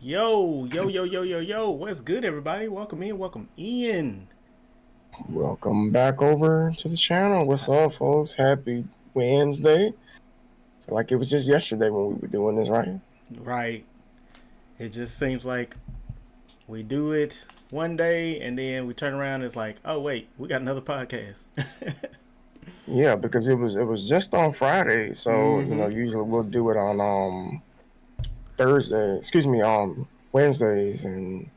Yo, what's good, everybody? Welcome in, welcome in. Welcome back over to the channel. What's up, folks? Happy Wednesday. Feel like it was just yesterday when we were doing this, right? Right. It just seems like we do it one day and then we turn around and it's like, oh, wait, we got another podcast. Yeah, because it was just on Friday, so Mm-hmm. usually we'll do it on Thursday. Excuse me, Wednesdays, and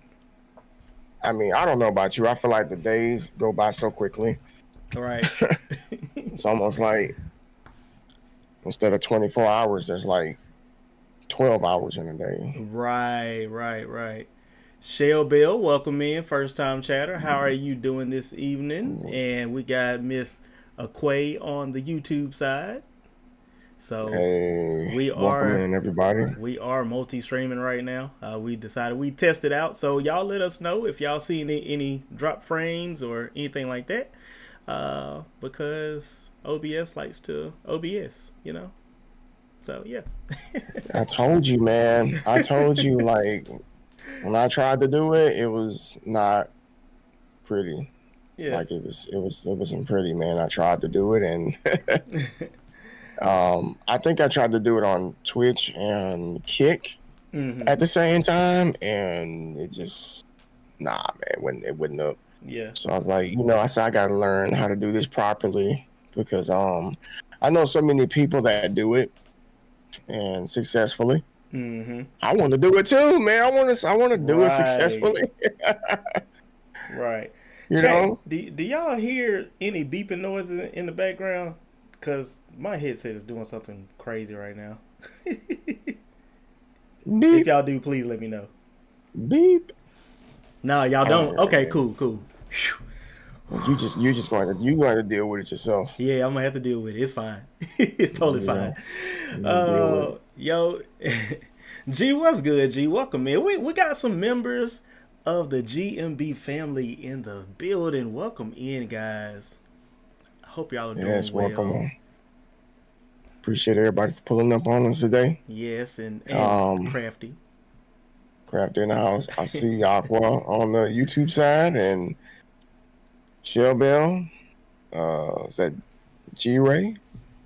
I mean I don't know about you. I feel like the days go by so quickly. Right. It's almost like instead of 24 hours, there's like 12 hours in a day. right. Shell Bill, welcome in, first time chatter. How are you doing this evening? And we got Miss Aquay on the YouTube side. So Hey, we welcome are in everybody. we are multi-streaming right now. We decided we test it out, so y'all let us know if y'all see any drop frames or anything like that, because OBS likes to OBS. So yeah. I told you, man. I told you, like, when I tried to do it, it was not pretty. Yeah. Like it wasn't pretty, man. I tried to do it, and I think I tried to do it on Twitch and Kick Mm-hmm. at the same time, and it just man, it wouldn't up. Yeah. So I was like, I said I gotta learn how to do this properly because I know so many people that do it and successfully. Mm-hmm. I want to do it too, man. I want to do it Right. successfully. Right. you Chat. know, Do y'all hear any beeping noises in the background? Cause my headset is doing something crazy right now. If beep y'all do, please let me know. beep. No, y'all I don't don't. hear Okay, anything. cool. You going to deal with it yourself. Yeah, I'm gonna have to deal with it. It's fine. It's totally fine. Yeah, you deal with it. Yo, G, what's good? G, welcome in. We got some members of the GMB family in the building. Welcome in, guys. I hope y'all are doing Yes, welcome well. on. Appreciate everybody for pulling up on us today. Yes, and Um, crafty. Craft in the house. I see Aqua on the YouTube side and Shell Bell. Is that G Ray?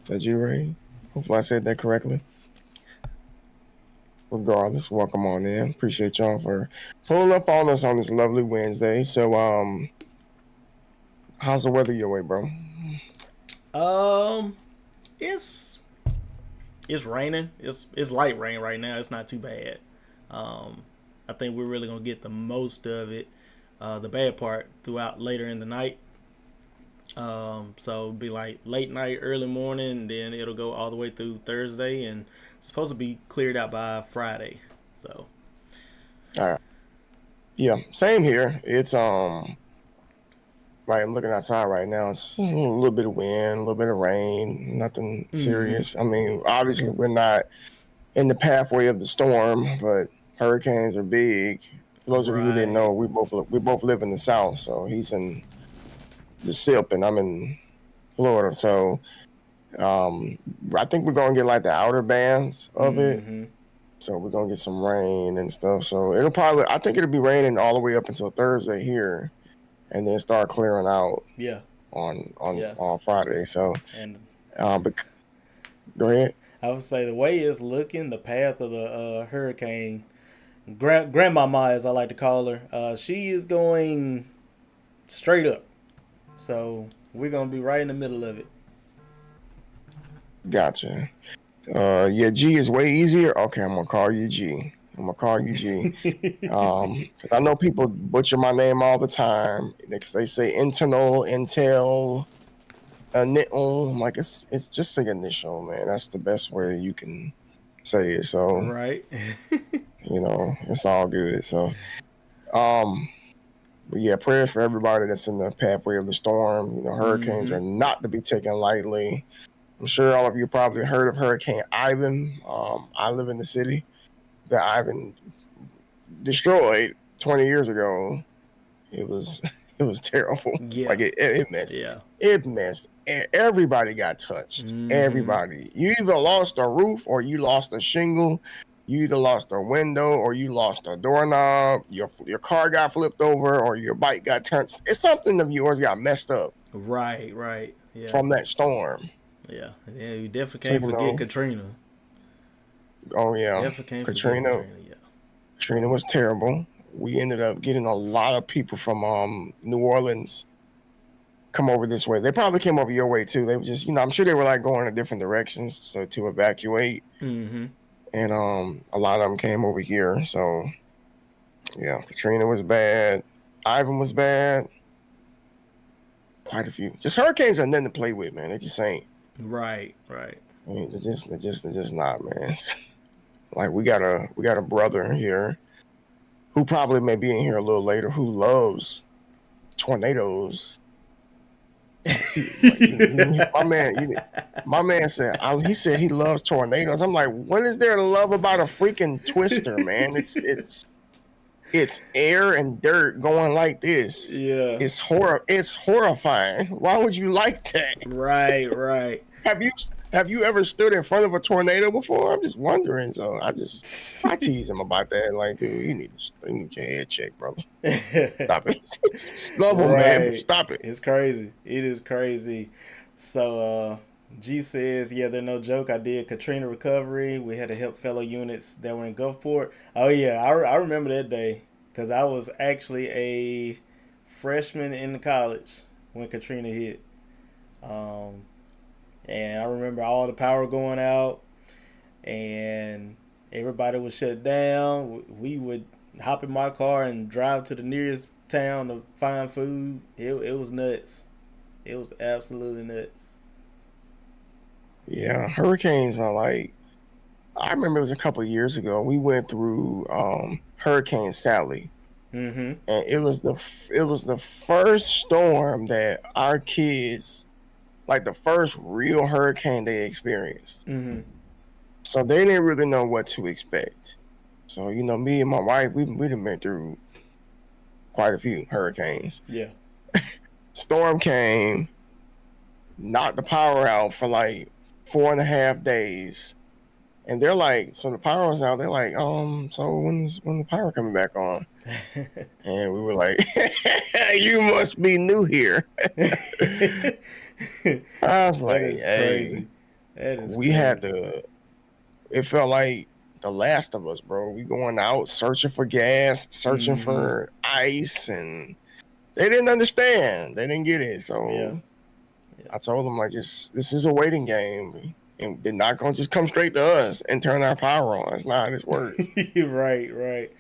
Is that G Ray? Hopefully I said that correctly. Regardless, welcome on in. Appreciate y'all for pulling up on us on this lovely Wednesday. So, how's the weather your way, bro? Um, it's it's raining. It's light rain right now. It's not too bad. Um, I think we're really gonna get the most of it. The bad part throughout later in the night. So it'll be like late night, early morning, then it'll go all the way through Thursday, and it's supposed to be cleared out by Friday. So All right. Yeah, same here. It's right. I'm looking outside right now. It's just a little bit of wind, a little bit of rain. Nothing mm-hmm. serious. I mean, obviously we're not in the pathway of the storm, but hurricanes are big. For those of you who didn't Right. know, we both live in the South. So he's in the SIP, and I'm in Florida. So um, I think we're gonna get like the outer bands of it. Mm-hmm. So we're gonna get some rain and stuff. So I think it'll be raining all the way up until Thursday here, and then start clearing out Yeah. on on Yeah. on Friday. So, And but go ahead. I would say the way it's looking, the path of the hurricane, grandmama, as I like to call her, she is going straight up. So we're gonna be right in the middle of it. Gotcha. Yeah, G is way easier. Okay, I'm gonna call you G. I'm gonna call you G. Because I know people butcher my name all the time. They say internal, intel, initial. I'm like it's just an initial, man. That's the best way you can say it. So Right. it's all good. So um, but yeah, prayers for everybody that's in the pathway of the storm. Hurricanes Mm-hmm. are not to be taken lightly. I'm sure all of you probably heard of Hurricane Ivan. I live in the city that Ivan destroyed 20 years ago. It was it was terrible. Yeah. Like it messed Yeah. it messed. Everybody got touched. Mm-hmm. Everybody. You either lost a roof or you lost a shingle. You either lost a window or you lost a doorknob. Your car got flipped over or your bike got turned. It's something of yours got messed up Right, right. Yeah, from that storm. yeah. And then you definitely So can't forget you know, Katrina. oh yeah, Definitely can't forget Katrina. Katrina. Yeah. Katrina was terrible. We ended up getting a lot of people from New Orleans come over this way. They probably came over your way too. They were just, I'm sure they were like going in different directions so to evacuate. Mm-hmm. And a lot of them came over here. So yeah, Katrina was bad. Ivan was bad. Quite a few. Just hurricanes are nothing to play with, man. They just ain't. Right, right. I mean, they're just not, man. Like we got a brother here who probably may be in here a little later who loves tornadoes. My man said he said he loves tornadoes. I'm like, what is there to love about a freaking twister, man? It's air and dirt going like this. Yeah. It's horrifying. Why would you like that? Right, right. Have you ever stood in front of a tornado before? I'm just wondering. So I tease him about that. Like, dude, you need your head checked, brother. Stop it. Love him, man, but Right. stop it. It's crazy. It is crazy. So G says, yeah, they're no joke. I did Katrina recovery. We had to help fellow units that were in Gulfport. Oh yeah, I remember that day because I was actually a freshman in college when Katrina hit. Um, and I remember all the power going out and everybody was shut down. We would hop in my car and drive to the nearest town to find food. It was nuts. It was absolutely nuts. Yeah, hurricanes are like. I remember it was a couple of years ago. We went through Hurricane Sally, Mm-hmm. and it was the first storm that our kids, like the first real hurricane they experienced. Mm-hmm. So they didn't really know what to expect. So me and my wife, we've been through quite a few hurricanes. Yeah. Storm came, knocked the power out for like 4.5 days. And they're like, so the power was out. They're like, so when the power coming back on? And we were like, you must be new here. That I was like, is hey, crazy. That is we had crazy. to. It felt like The Last of Us, bro. We going out searching for gas, searching Mm-hmm. for ice, and they didn't understand. They didn't get it. Yeah. So Yeah. I told them like, just this is a waiting game, and they're not gonna just come straight to us and turn our power on. That's not how this works. Right, right.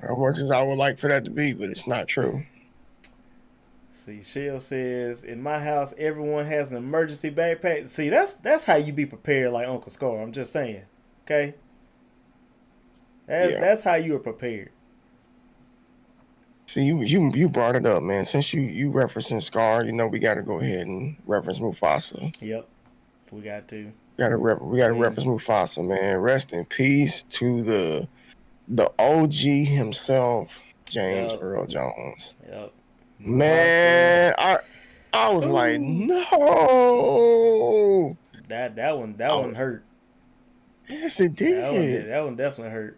As much as I would like for that to be, but it's not true. See, Shell says, in my house, everyone has an emergency backpack. See, that's how you be prepared, like Uncle Scar. I'm just saying, okay? That's Yeah. that's how you are prepared. See, you brought it up, man. Since you referencing Scar, we got to go ahead and reference Mufasa. Yep, we got to. We got I to mean, reference Mufasa, man. Rest in peace to the OG himself, James yep, Earl Jones. yep. Mufasa. Man, I was like, Ooh, no. that one hurt. Yes, it That one did. did. That one definitely hurt.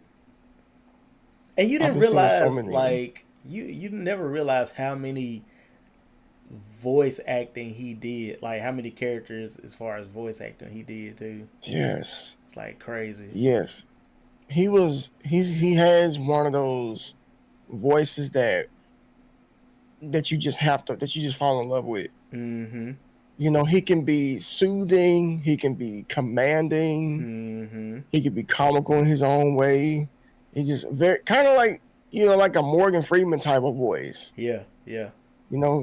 And you I've didn't been seeing so realize, many. like, you never realized how many voice acting he did, like how many characters as far as voice acting he did too. Yes, It's like crazy. yes. He has one of those voices that you just fall in love with. Mm-hmm. He can be soothing, he can be commanding, Mm-hmm. he can be comical in his own way. He just very kind of like like a Morgan Freeman type of voice. Yeah, yeah.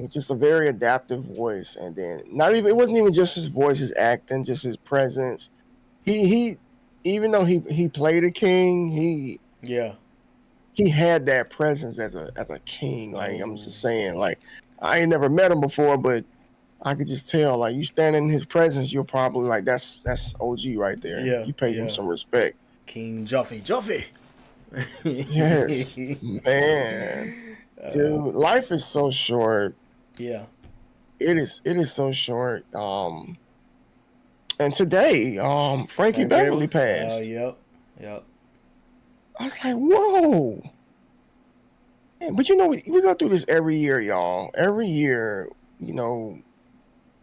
Just a very adaptive voice. And then not even it wasn't even just his voice, his acting, just his presence. He even though he played a king, Yeah. he had that presence as a king. Like I'm Oh, just saying, like I ain't never met him before, but I could just tell, like you standing in his presence, you're probably like that's OG right there. yeah, You pay him yeah. some respect. King Joffy, Joffy. Yes, man, dude, life is so short. Yeah. It is so short. And today, Frankie Frank Beverly Beverly. Oh, passed. yep, yep. I was like, whoa. But you know, we go through this every year, y'all. Every year, you know,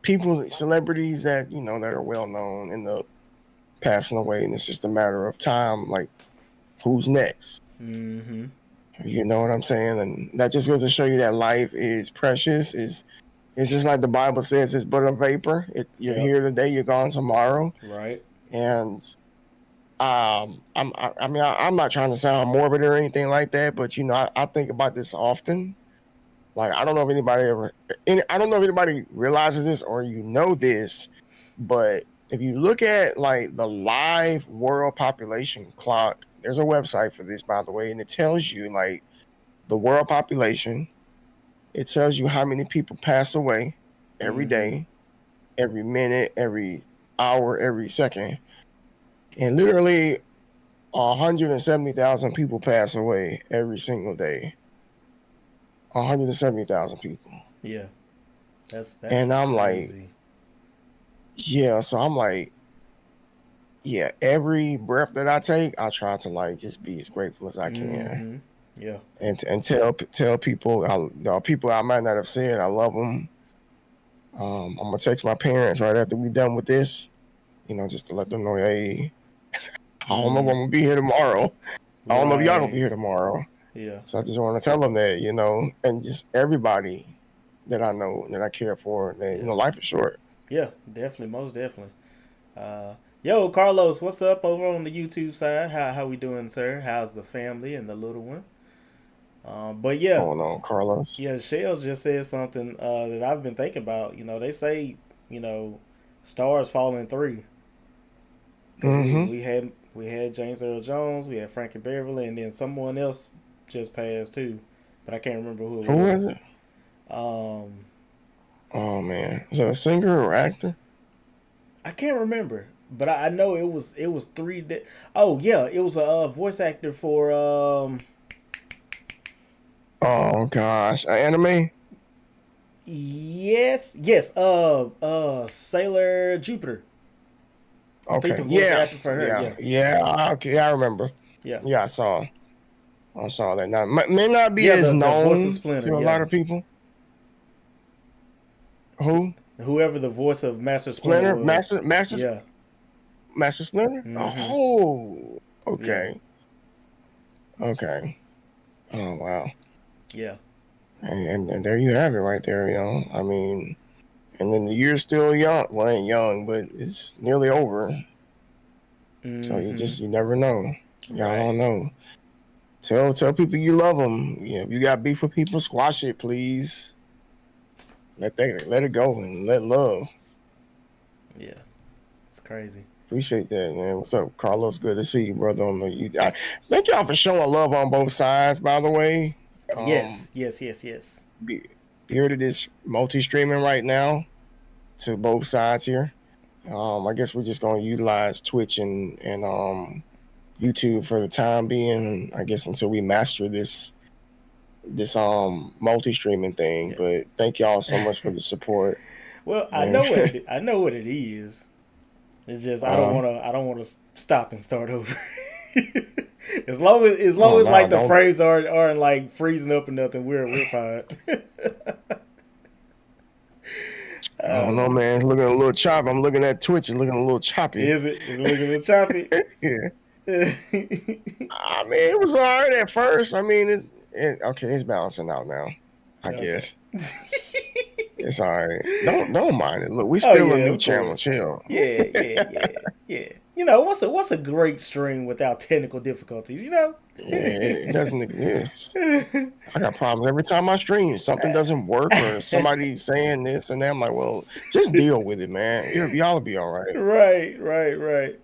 people, celebrities that, you know, that are well known end up passing away. And it's just a matter of time, like, who's next? Mm-hmm. You know what I'm saying? And that just goes to show you that life is precious. It's just like the Bible says, it's but a vapor. You're Yep. here today, you're gone tomorrow. Right. And I'm not trying to sound morbid or anything like that, but you know, I think about this often. Like, I don't know if I don't know if anybody realizes this or you know this, but if you look at like the live world population clock, there's a website for this, by the way, and it tells you like the world population. It tells you how many people pass away every Mm-hmm. day, every minute, every hour, every second, and literally 170,000 people pass away every single day. 170,000 people. Yeah. That's And I'm like, crazy. yeah, so I'm like, yeah, every breath that I take, I try to like just be as grateful as I can, Mm-hmm. Yeah. and tell people, people I might not have said I love them. I'm gonna text my parents right after we done with this, you know, just to let them know, hey, I don't know if I'm Mm. gonna be here tomorrow. I don't know if y'all gonna be Right. here tomorrow. Yeah. So I just want to tell them that, you know, and just everybody that I know that I care for, that you Yeah. know, life is short. Yeah. Definitely. Most definitely. Yo, Carlos, what's up over on the YouTube side? How we doing, sir? How's the family and the little one? But yeah, Going on, Carlos. yeah. Shell just said something that I've been thinking about. You know, they say, you know, stars fall in three because we Mm-hmm. we had we had James Earl Jones, we had Frankie Beverly, and then someone else just passed too, but I can't remember who it Who is was. it? Um, Oh man, is that a singer or actor? I can't remember, but I know it was three. Oh yeah, it was a voice actor for Oh gosh, anime. yes, Sailor Jupiter. I think Okay, the voice yeah, actor for her. yeah, Yeah, yeah. Okay, I remember. yeah, Yeah, I saw that. Now, may not be yeah. as The voice of known Splinter. to a lot Yeah, of people. Who? whoever the voice of Master Splinter Splinter, was. Master, Yeah. Master Splinter. Mm-hmm. Oh, Yeah. okay, okay. Oh wow. Yeah. And there you have it right there, you know. I mean, and then the year's still young. Well, ain't young, but it's nearly over. So Mm-hmm. you never know. Y'all Right. don't know. Tell people you love them. Yeah, if you got beef with people, squash it, please. Let it go and let love. Yeah. It's crazy. Appreciate that, man. What's up, Carlos? Good to see you, brother. Thank y'all for showing love on both sides. By the way, um, Yes. Yes. Yes. Yes. be, Bearded is multi-streaming right now to both sides here. I guess we're just gonna utilize Twitch and YouTube for the time being. I guess until we master this multi-streaming thing. Yeah. But thank y'all so much for the support. Well, And I know what it is. It's just uh, I don't want to stop and start over. as long oh as no, like the don't. frames aren't like freezing up and nothing, we're fine. I don't know, man. Looking a little choppy. I'm looking at Twitch and looking a little choppy. Is it looking a little choppy? Yeah. I mean, it was all right at first. I mean, okay. It's balancing out now. I Okay. guess it's all right. Don't mind it. Look, we Oh still a yeah, new of channel. course. Chill. Yeah. You know what's a great stream without technical difficulties? You know. It doesn't exist. I got problems every time I stream. Something doesn't work, or somebody's saying this and that. I'm like, well, just deal with it, man. Y'all will be all right. Right.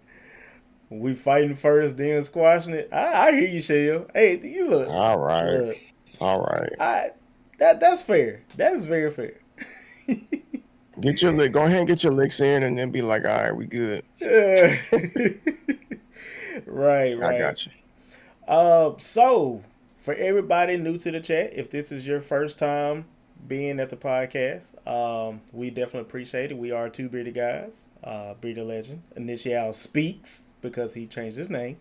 We fighting first, then squashing it. I hear you, Shell. Hey, you All right. look. All right. I that's fair. That is very fair. Get your lick. Go ahead and get your licks in, and then be like, all right, we good. Uh, I right. got you. So for everybody new to the chat, if this is your first time being at the podcast, we definitely appreciate it. We are two bearded guys, bearded legend. Initial speaks because he changed his name.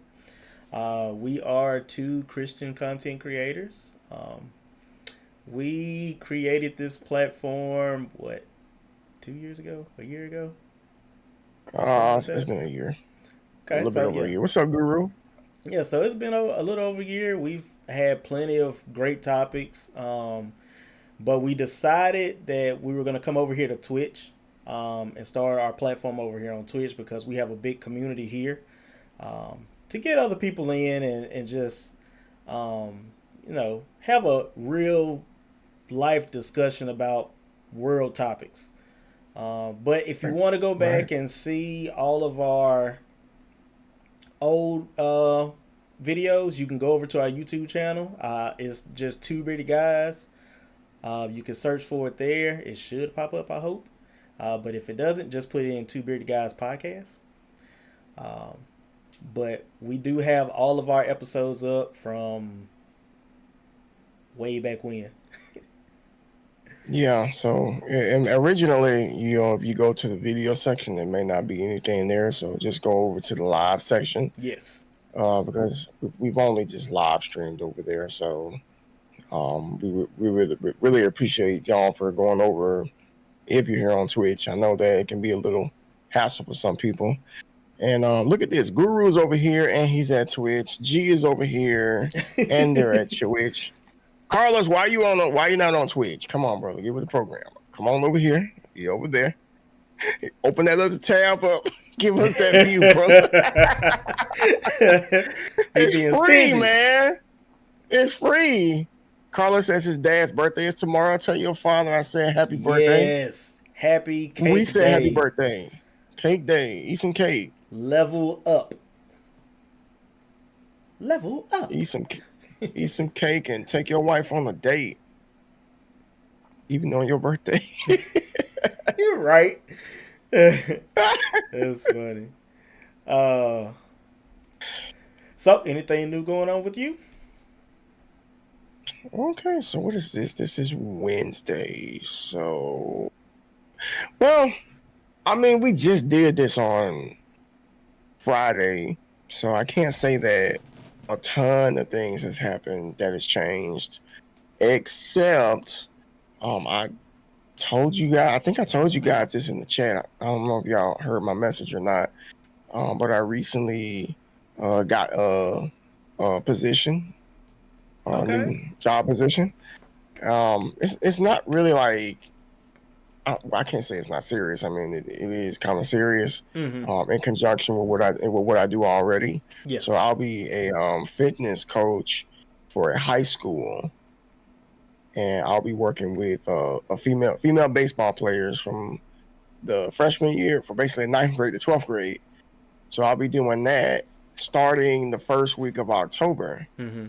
We are two Christian content creators. We created this platform, what, 2 years ago? A year ago? Something like It's that. been a year, a Okay, little bit so over a yeah. year. What's up, Guru? Yeah, so it's been a little over a year. We've had plenty of great topics. But we decided that we were going to come over here to Twitch and start our platform over here on Twitch because we have a big community here to get other people in and just, have a real life discussion about world topics. But if you want to go Right. back and see all of our old videos, you can go over to our YouTube channel. It's just Two Bearded Guys. You can search for it there. It should pop up, I hope. But if it doesn't, just put in Two Bearded Guys Podcast. But we do have all of our episodes up from way back when. Yeah. So, and originally, if you go to the video section, there may not be anything there. So just go over to the live section. Yes. Because we've only just live streamed over there. So, we really appreciate y'all for going over. If you're here on Twitch, I know that it can be a little hassle for some people. And look at this, Guru's over here, and he's at Twitch. G is over here, and they're at Twitch. Carlos, why you not on Twitch? Come on, brother, get with the program. Come on over here. Be over there. Open that other tab up. Give us that view, brother. It's being free, stingy. man. It's free. Carlos says his dad's birthday is tomorrow. Tell your father I said happy birthday. Yes. Happy cake We said day. happy birthday. Cake day. Eat some cake. Level up. Level up. Eat some cake and take your wife on a date. Even on your birthday. You're right. That's funny. So, anything new going on with you? Okay, so what is this? This is Wednesday. So, well, I mean, we just did this on Friday, so I can't say that a ton of things has happened that has changed, except I told you guys, I think I told you guys this in the chat. I don't know if y'all heard my message or not, but I recently got a position, a Okay. new job position. It's not really like I can't say it's not serious. I mean, it is kind of serious. Mm-hmm. In conjunction with what I do already. Yeah. So I'll be a fitness coach for a high school, and I'll be working with a female baseball players from the freshman year for basically 9th grade to 12th grade. So I'll be doing that starting the first week of October. Mm-hmm.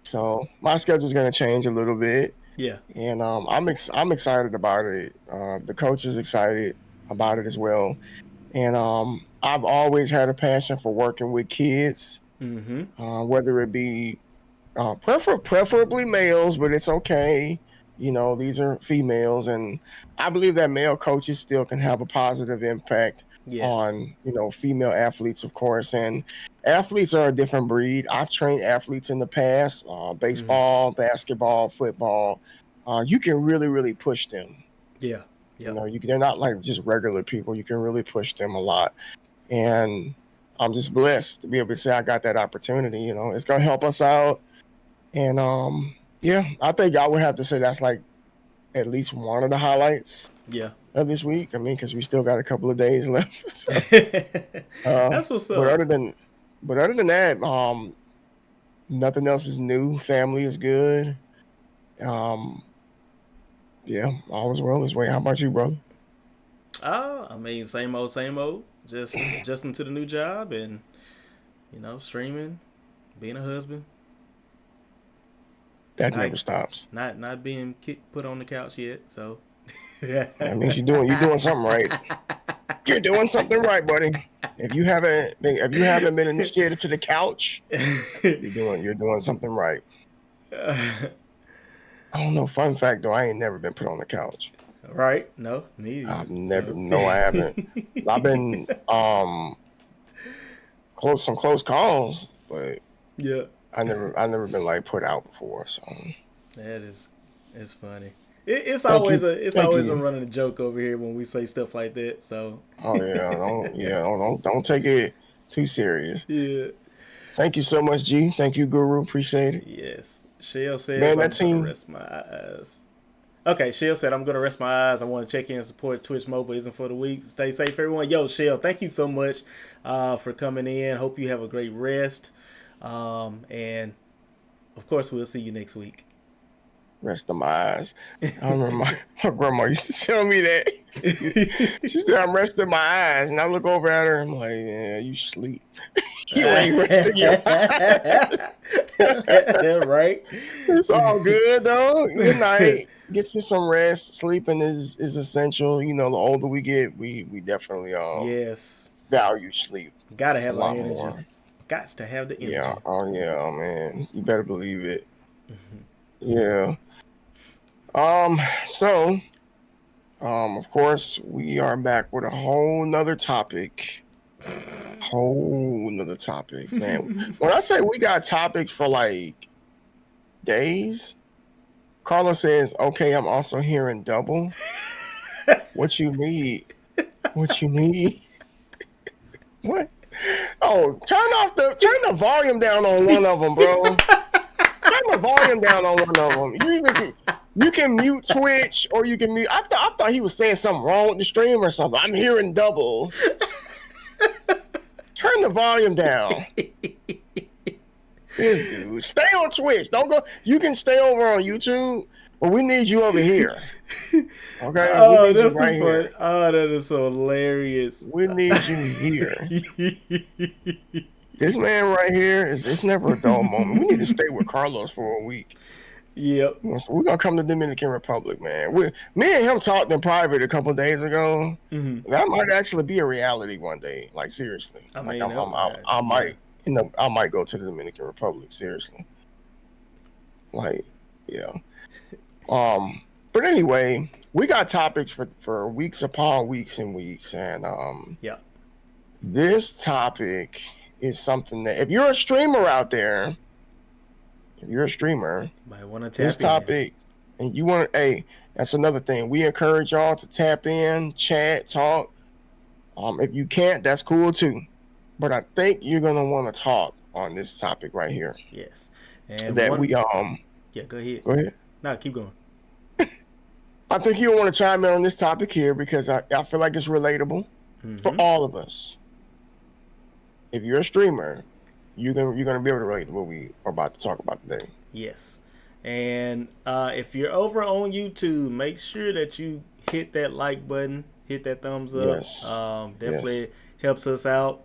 So my schedule's going to change a little bit. Yeah. And I'm excited about it. The coach is excited about it as well. And I've always had a passion for working with kids, whether it be preferably males, but it's okay. These are females, and I believe that male coaches still can have a positive impact Yes. on female athletes, of course. And athletes are a different breed. I've trained athletes in the past, baseball, basketball, football. You can really push them. Yeah. Yep. They're not like just regular people. You can really push them a lot, and I'm just blessed to be able to say I got that opportunity. It's gonna help us out, and yeah, I think I would have to say that's like at least one of the highlights. Yeah. Of this week. I mean, because we still got a couple of days left. So, That's what's up. But other than that, nothing else is new. Family is good. Yeah, all is well this way. How about you, brother? I mean, same old, same old. Just adjusting to the new job and streaming, being a husband. That never stops. Not being put on the couch yet. So that means you're doing something right. You're doing something right, buddy. If you haven't been initiated to the couch, you're doing something right. I don't know. Fun fact though, I ain't never been put on the couch. Right? No, me either. I've never. So. No, I haven't. I've been some close calls, but Yeah. I never been like put out before. So That is, it's funny. It's thank always you, a thank you. running joke over here when we say stuff like that. So Oh don't take it too serious. yeah, Thank you so much, G. Thank you, Guru. Appreciate it. yes. Shell says Man, that I'm gonna team. rest my eyes. Okay, Shell said I'm gonna rest my eyes. I want to check in and support Twitch Mobile isn't for the weak. Stay safe, everyone. Yo, Shell, thank you so much for coming in. Hope you have a great rest. And of course, we'll see you next week. Rest of my eyes. I remember my grandma used to tell me that. She said, I'm resting my eyes. And I look over at her. I'm like, yeah, you sleep. You ain't resting your eyes. Right? It's all good, though. Good night. Get you some rest. Sleeping is essential. You know, the older we get, we definitely Yes. value sleep Gotta a have our lot energy. more. Gots to have the Yeah. energy. Oh yeah, man. You better believe it. Yeah. Um, so of course, we are back with a whole nother topic. Whole nother topic, man. When I say we got topics for like days, Carla says, okay, I'm also hearing double. What you need? What you need? What? Oh, turn the volume down on one of them, bro. Turn the volume down on one of them. You can mute Twitch or you can mute. I thought he was saying something wrong with the stream or something. I'm hearing double. Turn the volume down. This dude. Stay on Twitch. Don't go. You can stay over on YouTube, but we need you over here. Okay? We Oh, need you that's the right fun. here. Oh, that is so hilarious. We need you here. This man right here it's never a dull moment. We need to stay with Carlos for a week. Yep. We're gonna come to Dominican Republic, man. Me and him talked in private a couple days ago. Mm-hmm. That might actually be a reality one day. Like seriously, I like mean, I might, I might go to the Dominican Republic. Seriously, like, yeah. But anyway, we got topics for weeks upon weeks and weeks, and yeah. this topic is something that if you're a streamer out there, Might want to tap this in. topic, and you want to, hey, that's another thing. We encourage y'all to tap in, chat, talk. If you can't, that's cool too. But I think you're gonna want to talk on this topic right here. Yes. And That one. we Yeah, go ahead. Go ahead. No, keep going. I think you'll want to chime in on this topic here because I feel like it's relatable for all of us. If you're a streamer, you're gonna be able to relate to what we are about to talk about today. Yes. And if you're over on YouTube, make sure that you hit that like button, hit that thumbs up. Yes. Definitely helps us out,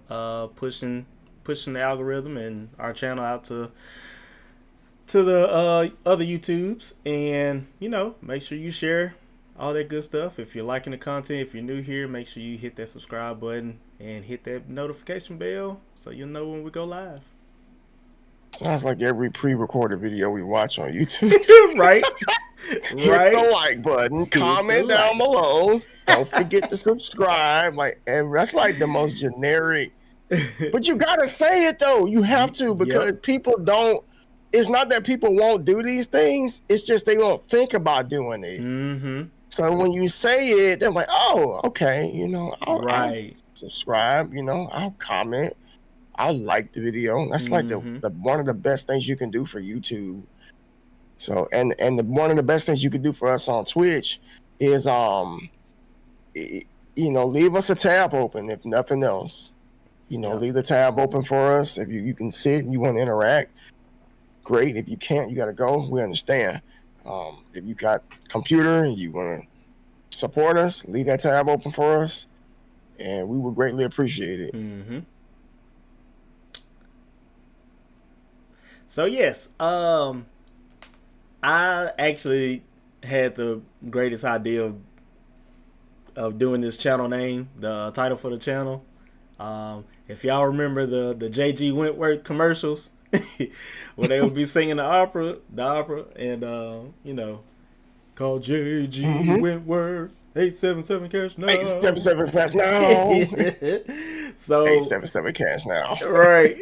pushing the algorithm and our channel out to the other YouTubes. And make sure you share all that good stuff. If you're liking the content, if you're new here, make sure you hit that subscribe button and hit that notification bell so you'll know when we go live. Sounds like every pre-recorded video we watch on YouTube. Right? Hit the like button, comment down below. Don't forget to subscribe. And that's like the most generic. But you gotta say it though. You have to because people don't. It's not that people won't do these things. It's just they won't think about doing it. Mm-hmm. So when you say it, they're like, "Oh, okay, I'll subscribe. I'll comment. I'll like the video." That's like the one of the best things you can do for YouTube. So and one of the best things you can do for us on Twitch is leave us a tab open if nothing else. Leave the tab open for us. If you can sit and you want to interact, great. If you can't, you got to go. We understand. If you got computer and you want to support us, leave that tab open for us, and we would greatly appreciate it. Mm-hmm. So yes, I actually had the greatest idea of doing this channel name, the title for the channel. If y'all remember the J.G. Wentworth commercials, where they would be singing the opera, and call J.G. Wentworth 877 cash now. 877 cash now. So 877 cash now. right.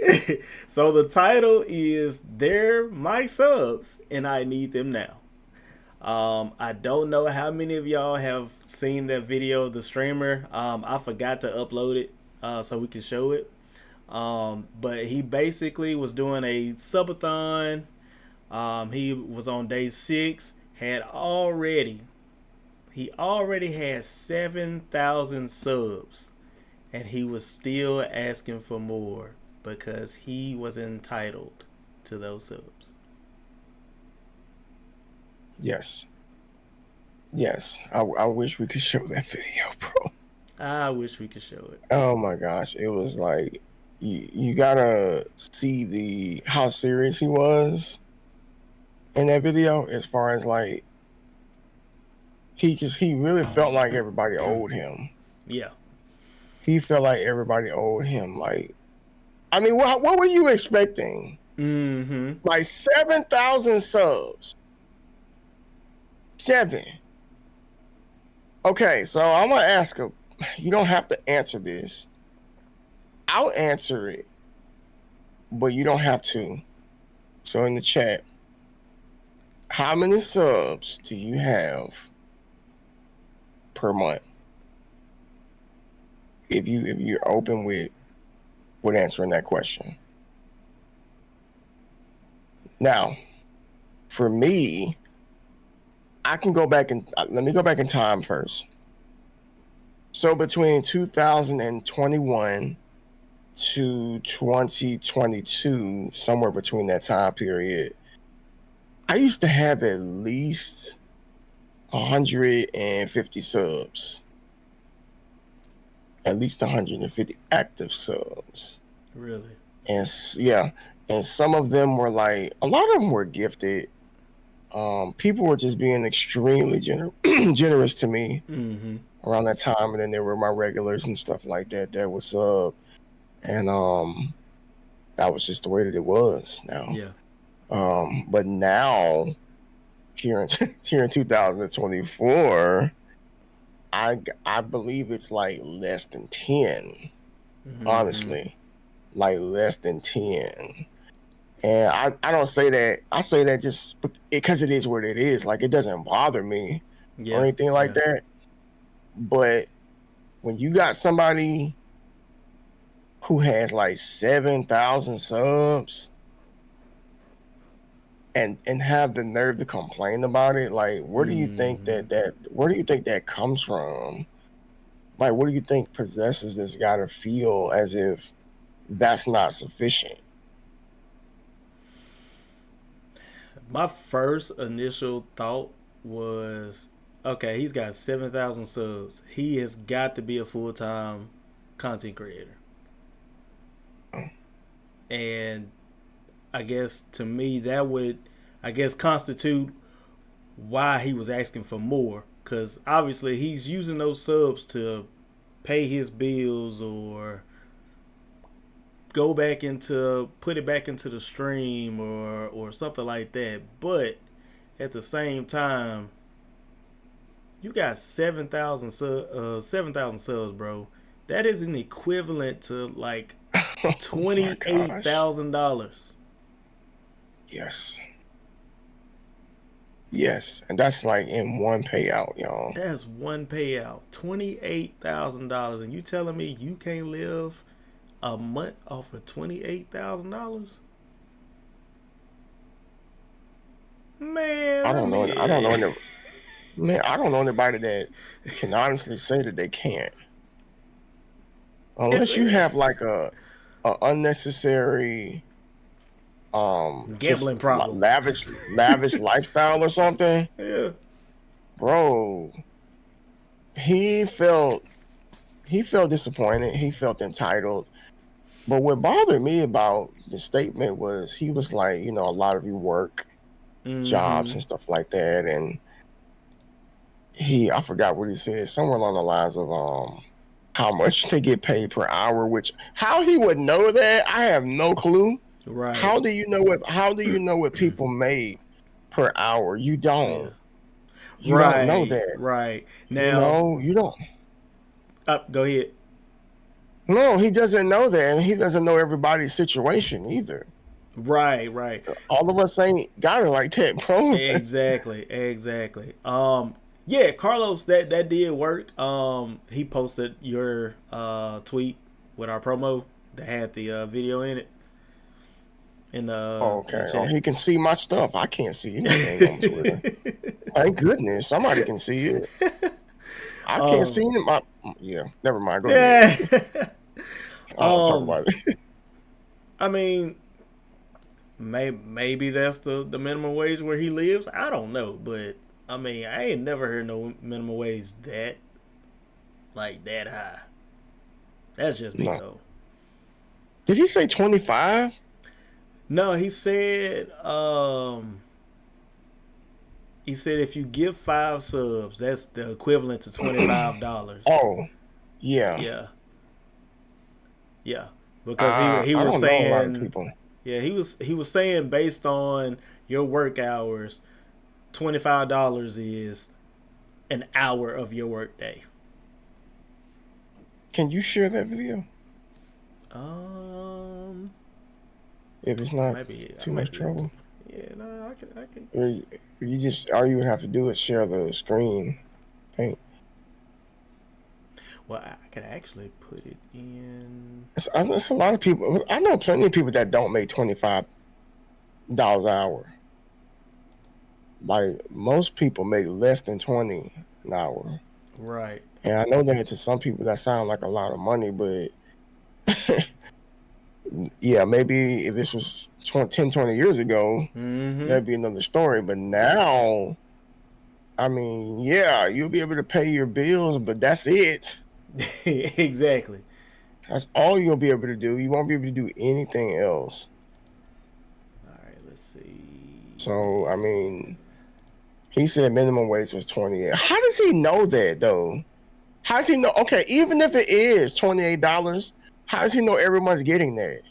So the title is "They're My Subs and I Need Them Now." I don't know how many of y'all have seen that video of the streamer. I forgot to upload it so we can show it. But he basically was doing a subathon. He was on day 6. He already had 7,000 subs, and he was still asking for more because he was entitled to those subs. Yes. Yes. I wish we could show that video, bro. I wish we could show it. Oh my gosh. It was like you gotta see how serious he was in that video, as far as like he really felt like everybody owed him. Yeah. He felt like everybody owed him. Like, I mean, what were you expecting? Mm-hmm. Like 7,000 subs. 7. Okay, so I'm gonna ask him. You don't have to answer this. I'll answer it, but you don't have to. So in the chat, how many subs do you have per month? If you're open with answering that question. Now, for me, I can go back and let me go back in time first. So between 2021 to 2022, somewhere between that time period, I used to have at least 150 subs. At least 150 active subs. Really? And yeah, and some of them were like, a lot of them were gifted. People were just being extremely generous to me around that time, and then there were my regulars and stuff like that that was up, and that was just the way that it was now. Yeah. But now here in 2024, I believe it's like less than 10. Honestly, like less than 10. And I don't say that. I say that just because it is what it is. Like, it doesn't bother me or anything like that. But when you got somebody who has like 7,000 subs and have the nerve to complain about it, like, where do you think where do you think that comes from? Like, what do you think possesses this guy to feel as if that's not sufficient? My first initial thought was, okay, he's got 7,000 subs. He has got to be a full-time content creator. And I guess to me that would, constitute why he was asking for more. Because obviously he's using those subs to pay his bills or put it back into the stream or something like that. But at the same time, you got 7,000 subs, bro. That is an equivalent to like $28,000. Yes. Yes, and that's like in one payout, y'all. That's one payout, $28,000, and you telling me you can't live a month off of $28,000? Man, I don't know. I don't know. Man, I don't know anybody that can honestly say that they can't, unless you have like a unnecessary gambling problem, lavish lifestyle or something. Yeah, bro. He felt disappointed. He felt entitled. But what bothered me about the statement was he was like, a lot of you work jobs and stuff like that, and I forgot what he said, somewhere along the lines of how much they get paid per hour. Which, how he would know that, I have no clue. Right? How do you know what people make per hour? You don't. Yeah. You don't know that. Right now, you don't. Go ahead. No, he doesn't know that, and he doesn't know everybody's situation either. Right. All of us ain't got it like that, bro. Exactly. Yeah, Carlos, that did work. He posted your tweet with our promo that had the video in it in the Okay. Oh, chat. he can see my stuff. I can't see anything on Twitter. Thank goodness somebody can see it. I can't see it. Yeah, never mind. Go ahead. Yeah. I don't talk um, about it. I mean, maybe that's the minimum wage where he lives. I don't know, but I mean, I ain't never heard no minimum wage that high. That's just me No. though. Did he say 25? No, he said if you give 5 subs, that's the equivalent to $25. Oh, yeah. Yeah, yeah. Because he I was don't know a lot of saying, people. yeah, he was saying based on your work hours, $25 is an hour of your work day. Can you share that video? Um, If it's not I too much might be able to. trouble. Yeah, no, I can. All you would have to do is share the screen. I think Well, I could actually put it in. it's a lot of people. I know plenty of people that don't make $25 an hour. Like most people make less than 20 an hour. Right. And I know that to some people that sound like a lot of money, but yeah, maybe if this was 10, 20 years ago, Mm-hmm. that'd be another story. But now, I mean, yeah, you'll be able to pay your bills, but that's it. Exactly. That's all you'll be able to do. You won't be able to do anything else. All right, let's see. So, I mean, he said minimum wage was 28. How does he know that, though? How does he know? Okay, even if it is $28, how does he know everyone's getting that?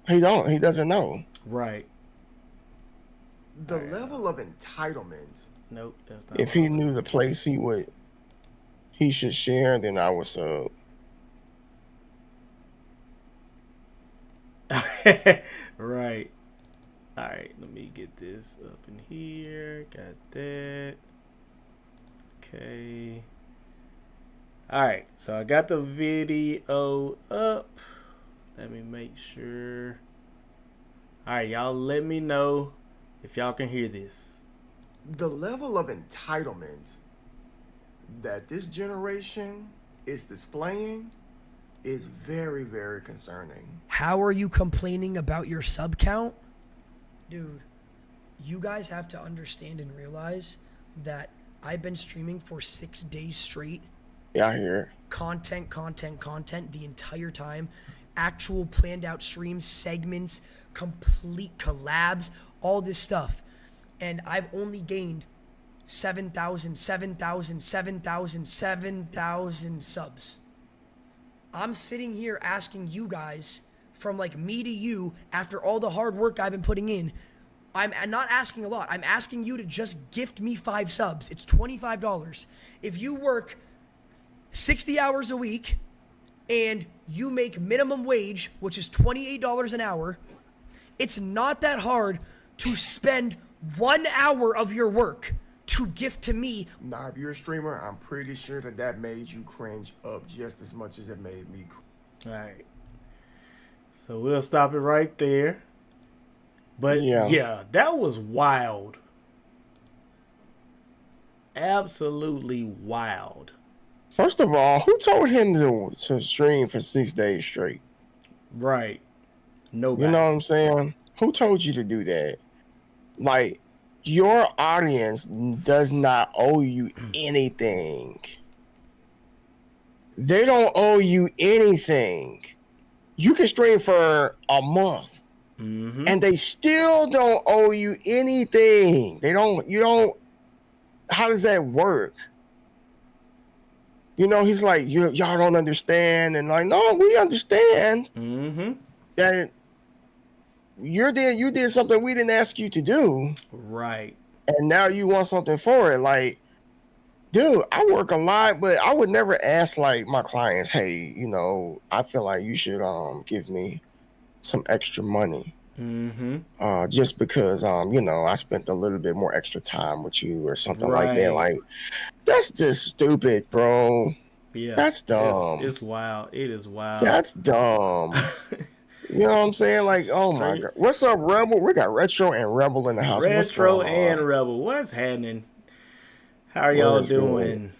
He don't. He doesn't know. Right. The level of entitlement. Nope, that's not. If he knew the place he should share, then I would sub. Right. All right, let me get this up in here. Got that. Okay. All right, so I got the video up. Let me make sure. All right, y'all let me know if y'all can hear this. The level of entitlement that this generation is displaying is very, very concerning. How are you complaining about your sub count? Dude, you guys have to understand and realize that I've been streaming for 6 days straight. Yeah, I hear it. Content the entire time. Actual planned out streams, segments, complete collabs, all this stuff. And I've only gained 7,000 subs. I'm sitting here asking you guys, from like me to you, after all the hard work I've been putting in, I'm not asking a lot. I'm asking you to just gift me 5 subs. It's $25. If you work 60 hours a week and you make minimum wage, which is $28 an hour, it's not that hard to spend 1 hour of your work to gift to me. Now, if you're a streamer, I'm pretty sure that made you cringe up just as much as it made me cringe. All right. So we'll stop it right there. But yeah, that was wild. Absolutely wild. First of all, who told him to stream for 6 days straight? Right. Nobody. You know what I'm saying? Who told you to do that? Like, your audience does not owe you anything. They don't owe you anything. You can stream for a month, and they still don't owe you anything. How does that work? You know, he's like, y'all don't understand. And like, no, we understand that you did something we didn't ask you to do. Right. And now you want something for it. Like, Dude, I work a lot, but I would never ask like my clients, hey, I feel like you should give me some extra money. Mm-hmm. Just because I spent a little bit more extra time with you or something like that. Right. Like, that's just stupid, bro. Yeah. That's dumb. It's wild. It is wild. That's dumb. You know what I'm saying? Like, oh my Straight god. What's up, Rebel? We got Retro and Rebel in the house. What's retro going and on? rebel. What's happening? How are What y'all is good? doing?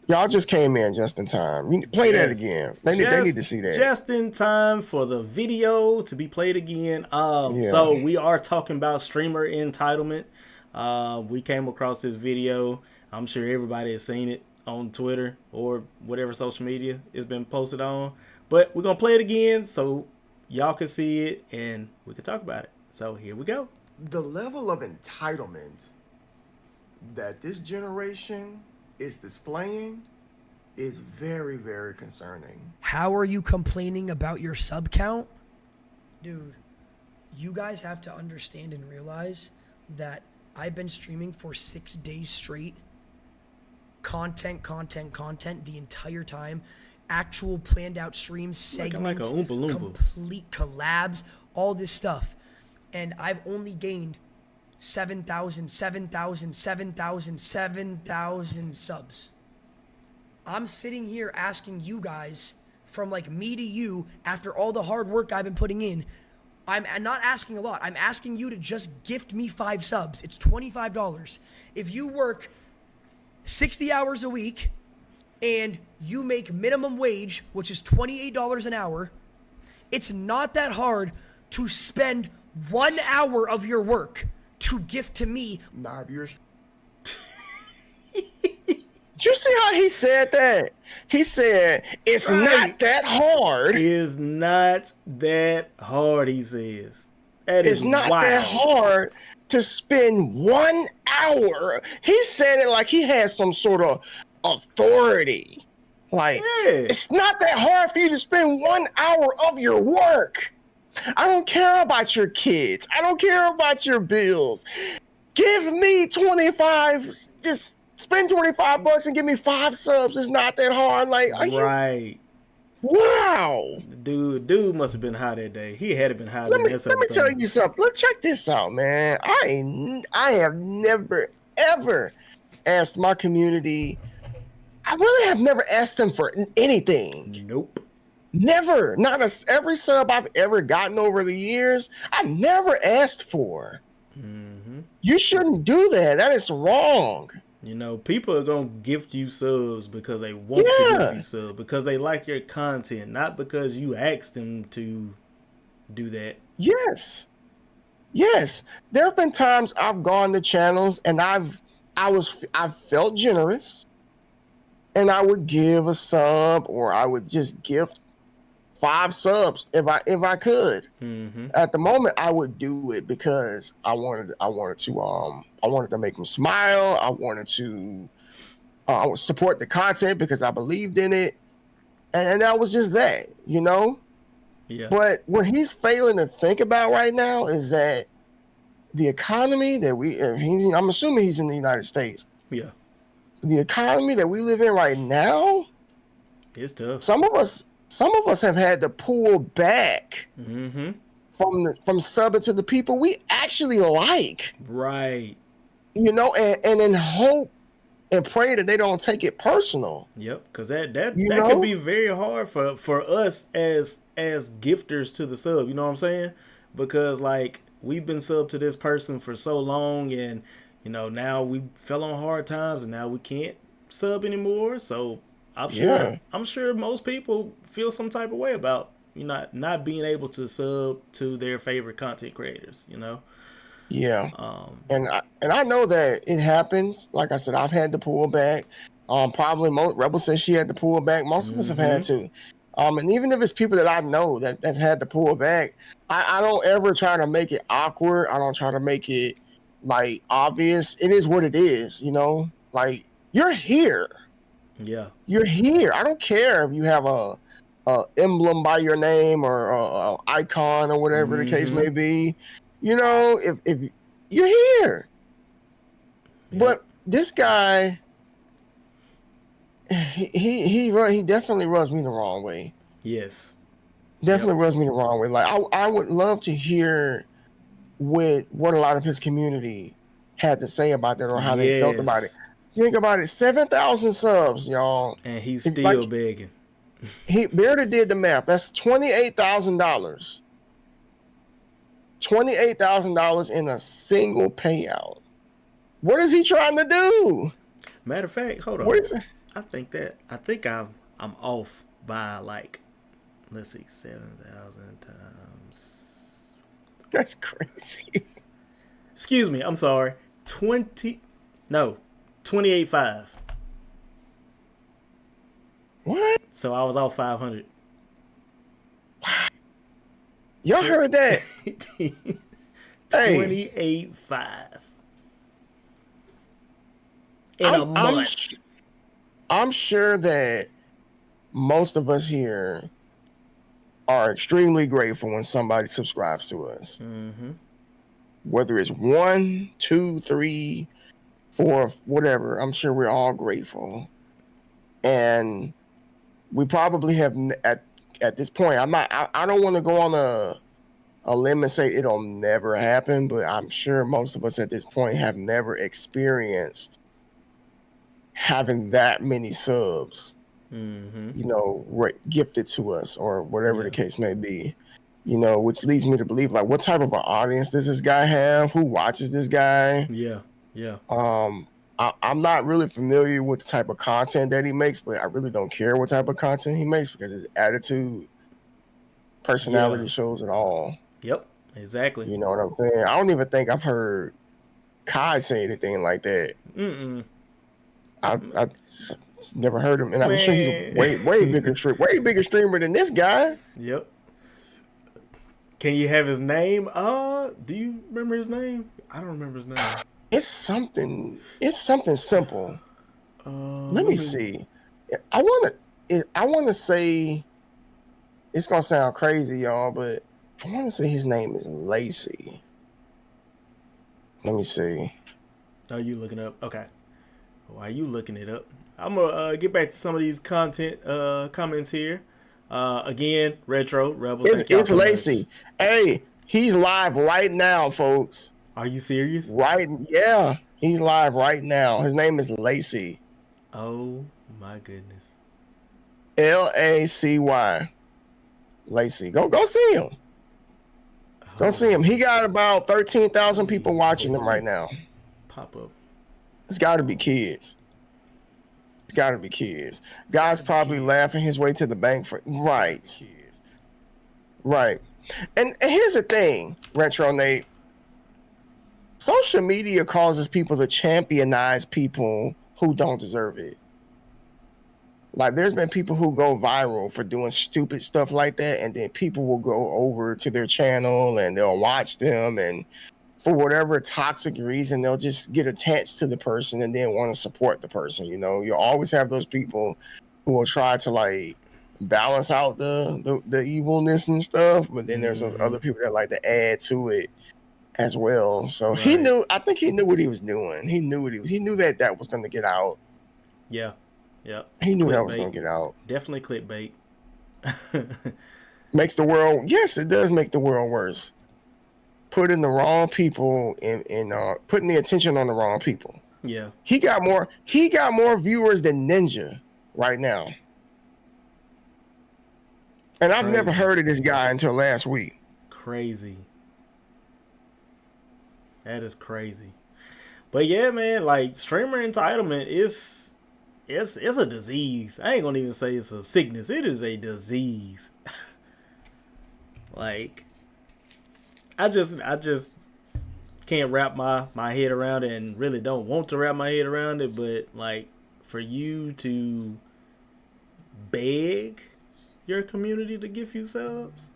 Y'all just came in just in time. You play that Just again. They need to see that. just in time for the video to be played again. Yeah. So we are talking about streamer entitlement. We came across this video. I'm sure everybody has seen it on Twitter or whatever social media it's been posted on. But we're gonna play it again so y'all can see it and we can talk about it. So here we go. The level of entitlement that this generation is displaying is very, very concerning. How are you complaining about your sub count? Dude, you guys have to understand and realize that I've been streaming for 6 days straight. Content the entire time. Actual planned out streams, segments, like a Oompa Loompa. complete collabs, all this stuff. And I've only gained 7,000 subs. I'm sitting here asking you guys, from like me to you, after all the hard work I've been putting in, I'm not asking a lot. I'm asking you to just gift me 5 subs. It's $25. If you work 60 hours a week and you make minimum wage, which is $28 an hour, it's not that hard to spend 1 hour of your work to gift to me. Nah, if you're... Did you see how he said that? He said, it's not that hard. It's not that hard, he says. That It's is not wild. that hard to spend 1 hour. He said it like he has some sort of authority. Like, it's not that hard for you to spend 1 hour of your work. I don't care about your kids. I don't care about your bills. Give me 25. Just spend $25 and give me 5 subs. It's not that hard. Like, are right. Wow. Dude must have been high that day. He had been high. Let me tell you something. Let's check this out, man. I have never ever asked my community. I really have never asked them for anything. Nope. Never. Not every sub I've ever gotten over the years, I never asked for. Mm-hmm. You shouldn't do that. That is wrong. You know, people are going to gift you subs because they want to gift you subs, because they like your content, not because you asked them to do that. Yes. There have been times I've gone to channels and I felt generous and I would give a sub, or I would just gift 5 subs if I could. Mm-hmm. At the moment, I would do it because I wanted to make them smile. I wanted to support the content because I believed in it, and that was just that, you know. Yeah. But what he's failing to think about right now is that the economy that I'm assuming he's in the United States. Yeah. The economy that we live in right now, it's tough. Some of us have had to pull back mm-hmm. from subbing to the people we actually like. Right. You know, and in hope and pray that they don't take it personal. Yep, because that could be very hard for us as gifters to the sub. You know what I'm saying? Because like we've been subbed to this person for so long, and you know now we fell on hard times, and now we can't sub anymore. So I'm sure most people feel some type of way about not being able to sub to their favorite content creators. You know. Yeah. And I know that it happens. Like I said, I've had to pull back. Probably Rebel says she had to pull back. Most of us have had to. And even if it's people that I know that's had to pull back, I don't ever try to make it awkward. I don't try to make it like obvious. It is what it is, you know? Like, you're here. Yeah. You're here. I don't care if you have a emblem by your name or a icon or whatever the case may be. You know, if you're here. Yep. But this guy he definitely rubs me the wrong way. Yes. Yep. Definitely rubs me the wrong way. Like I would love to hear what a lot of his community had to say about that or how they felt about it. Yes. Think about it, 7,000 subs, y'all. And he's If, like still begging. he barely did the math. That's $28,000. $28,000 in a single payout. What is he trying to do? Matter of fact, hold What on. is? I think I'm off by like, let's see, 7,000 times. That's crazy. Excuse me, I'm sorry. 28.5. What? So I was off 500. Y'all heard that? Hey, 28.5 in a month. I'm sure that most of us here are extremely grateful when somebody subscribes to us. Mm-hmm. Whether it's 1, 2, 3, 4, whatever, I'm sure we're all grateful. And we probably have at this point. I don't want to go on a limb and say it'll never happen, but I'm sure most of us at this point have never experienced having that many subs, Mm-hmm. gifted to us or whatever Yeah. the case may be. Which leads me to believe, like, what type of an audience does this guy have? Who watches this guy? Yeah. Yeah. I'm not really familiar with the type of content that he makes, but I really don't care what type of content he makes because his attitude, Yeah. personality shows it all. Yep. Exactly. You know what I'm saying? I don't even think I've heard Kai say anything like that. Mm-mm. I never heard him, and I'm sure he's a Man. way bigger streamer than this guy. Yep. Can you have his name? Do you remember his name? I don't remember his name. It's something simple. Let Let me me. see. I want to say it's gonna sound crazy, y'all, but I want to say his name is Lacey. Let me see. Are you looking up? Okay. Why are you looking it up? I'm gonna get back to some of these comments here. Again, Retro Rebel. Thank y'all It's so much. Lacey. Hey, he's live right now, folks. Are you serious? Right? Yeah, he's live right now. His name is Lacey. Oh my goodness. Lacy. Lacey. Go see him. Go see him. He got about 13,000 people watching him right now. Pop up. It's got to be kids. It's got to be kids. Guy's probably laughing his way to the bank for right. Right. And here's the thing, Retro Nate. Social media causes people to championize people who don't deserve it. Like, there's been people who go viral for doing stupid stuff like that, and then people will go over to their channel and they'll watch them, and for whatever toxic reason, they'll just get attached to the person and then want to support the person. You'll always have those people who will try to, like, balance out the evilness and stuff, but then there's those other people that like to add to it as well. So Right. I think he knew what he was doing. He knew that was going to get out. Yeah. Yep. He knew that was Clickbait. going to get out. Definitely clickbait. Makes the world, yes, it does make the world worse. Putting the wrong people in putting the attention on the wrong people. Yeah. He got more viewers than Ninja right now. And I've never heard of this guy until last week. Crazy. That is crazy. But yeah, man, like, streamer entitlement is it's a disease. I ain't gonna even say it's a sickness. It is a disease. Like, I just can't wrap my head around it, and really don't want to wrap my head around it. But, like, for you to beg your community to give you subs.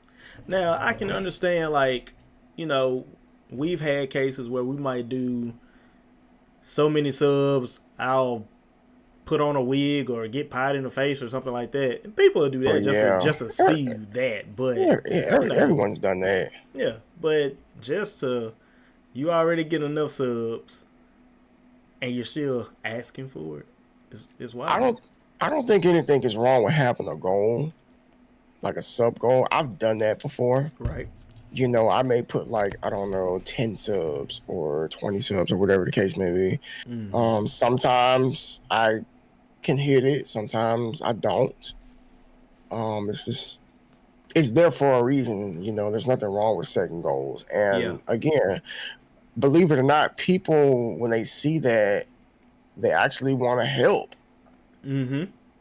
Now, I can understand, like, we've had cases where we might do so many subs, I'll put on a wig or get pied in the face or something like that. And people will do that just to see that. But everyone's done that. Yeah, but just to, you already get enough subs and you're still asking for it. It's wild. I don't think anything is wrong with having a goal, like a sub goal. I've done that before. Right. You know, I may put like, I don't know, 10 subs or 20 subs or whatever the case may be. Sometimes I can hit it, sometimes I don't. It's just, it's there for a reason. You know, there's nothing wrong with setting goals. And again, believe it or not, people, when they see that, they actually want to help.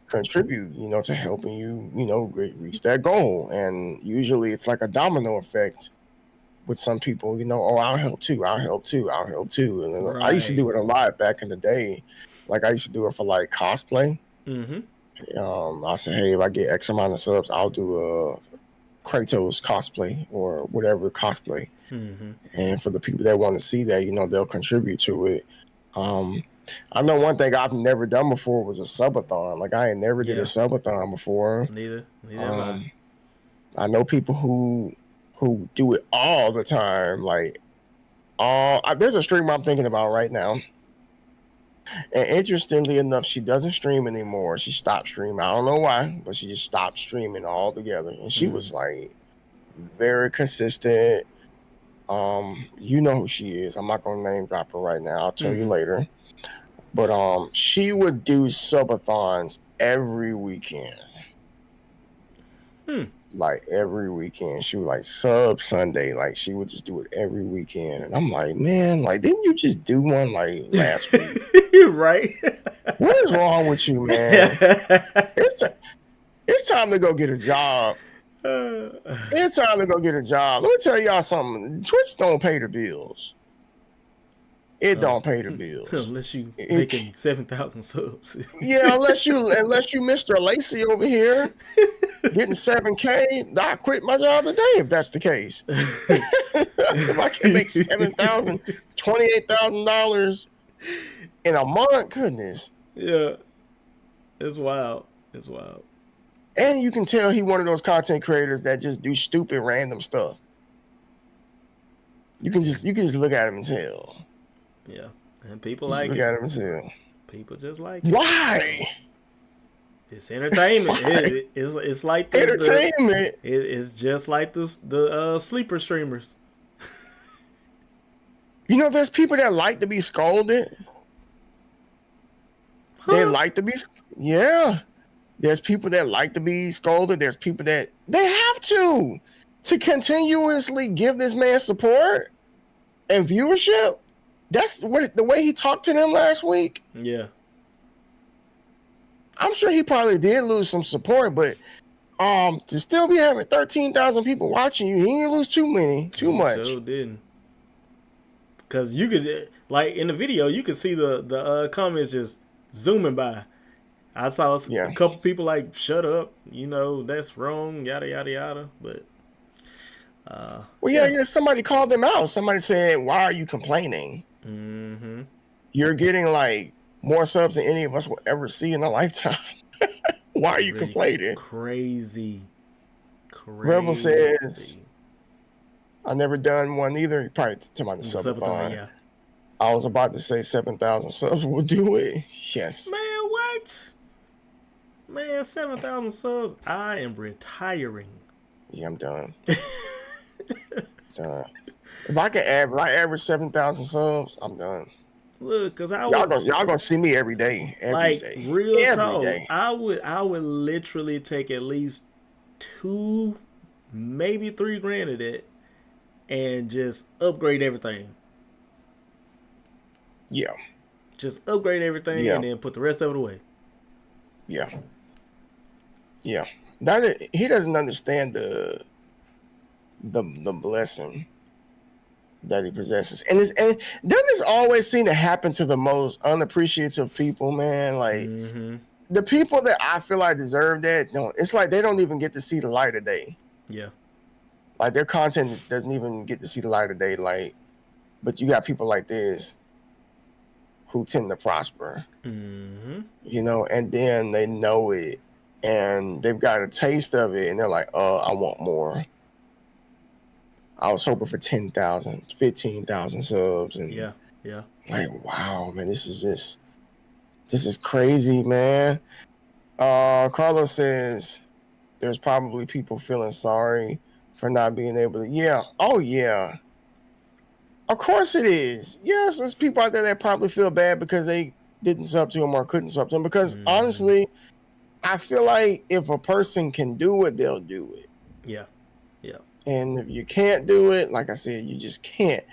Contribute, you know, to helping you, you know, reach that goal. And usually it's like a domino effect with some people, you know, oh, I'll help too, I'll help too, I'll help too. And then I used to do it a lot back in the day. Like I used to do it for like cosplay. I said, hey, if I get X amount of subs, I'll do a Kratos cosplay or whatever cosplay. And for the people that want to see that, you know, they'll contribute to it. I know one thing I've never done before was a subathon. Like I ain't never did a subathon before. Neither have I know people who do it all the time. Like, there's a streamer I'm thinking about right now. And interestingly enough, she doesn't stream anymore. She stopped streaming. I don't know why, but she just stopped streaming altogether. And she was like very consistent. You know who she is. I'm not gonna name drop her right now. I'll tell you later. But she would do subathons every weekend. Like every weekend. She would like sub Sunday. Like she would just do it every weekend. And I'm like, man, like didn't you just do one like last week? Right. What is wrong with you, man? It's time to go get a job. It's time to go get a job. Let me tell y'all something. Twitch don't pay the bills. It don't pay the bills unless you making 7,000 subs. Yeah, unless you Mr. Lacey over here getting 7K, I quit my job today if that's the case. If I can make $7,000, $28,000 in a month, goodness. Yeah, it's wild. It's wild. And you can tell he one of those content creators that just do stupid random stuff. You can just look at him and tell. Yeah, and people like look it. At him and tell. People just like it. Why? It's entertainment. It's like the entertainment. It's just like the sleeper streamers. You know, there's people that like to be scolded. They like to be, yeah. There's people that like to be scolded. There's people that they have to continuously give this man support and viewership. That's what the way he talked to them last week. Yeah. I'm sure he probably did lose some support, but to still be having 13,000 people watching you, he didn't lose too much. Sure didn't. Cause you could like in the video, you could see the comments just zooming by. I saw a couple people like, "Shut up," you know, that's wrong, yada yada yada. But yeah, somebody called them out. Somebody said, "Why are you complaining? You're getting like more subs than any of us will ever see in a lifetime. Why are you complaining?" Crazy. Rebel says, "I never done one either." Probably to my subathon. Yeah. I was about to say 7,000 subs will do it. Yes. Man, what? Man, 7,000 subs. I am retiring. Yeah, I'm done. Done. If I average 7,000 subs, I'm done. Look, cause y'all gonna see me every day. Real talk. I would literally take at least 2, maybe 3 grand of that, and just upgrade everything. Yeah. Just upgrade everything and then put the rest of it away. Yeah. Yeah. He doesn't understand the blessing that he possesses. And doesn't this always seem to happen to the most unappreciative people, man? Like the people that I feel like deserve that, it's like they don't even get to see the light of day. Yeah. Like their content doesn't even get to see the light of day. Like, but you got people like this who tend to prosper, you know, and then they know it and they've got a taste of it and they're like, I want more. I was hoping for 10,000, 15,000 subs. And yeah. Like, wow, man, this is crazy, man. Carlos says there's probably people feeling sorry for not being able to. Yeah. Oh yeah. Of course it is. Yes, there's people out there that probably feel bad because they didn't sub to him or couldn't sub to him. Because Mm-hmm. honestly, I feel like if a person can do it, they'll do it. Yeah. Yeah. And if you can't do it, like I said, you just can't.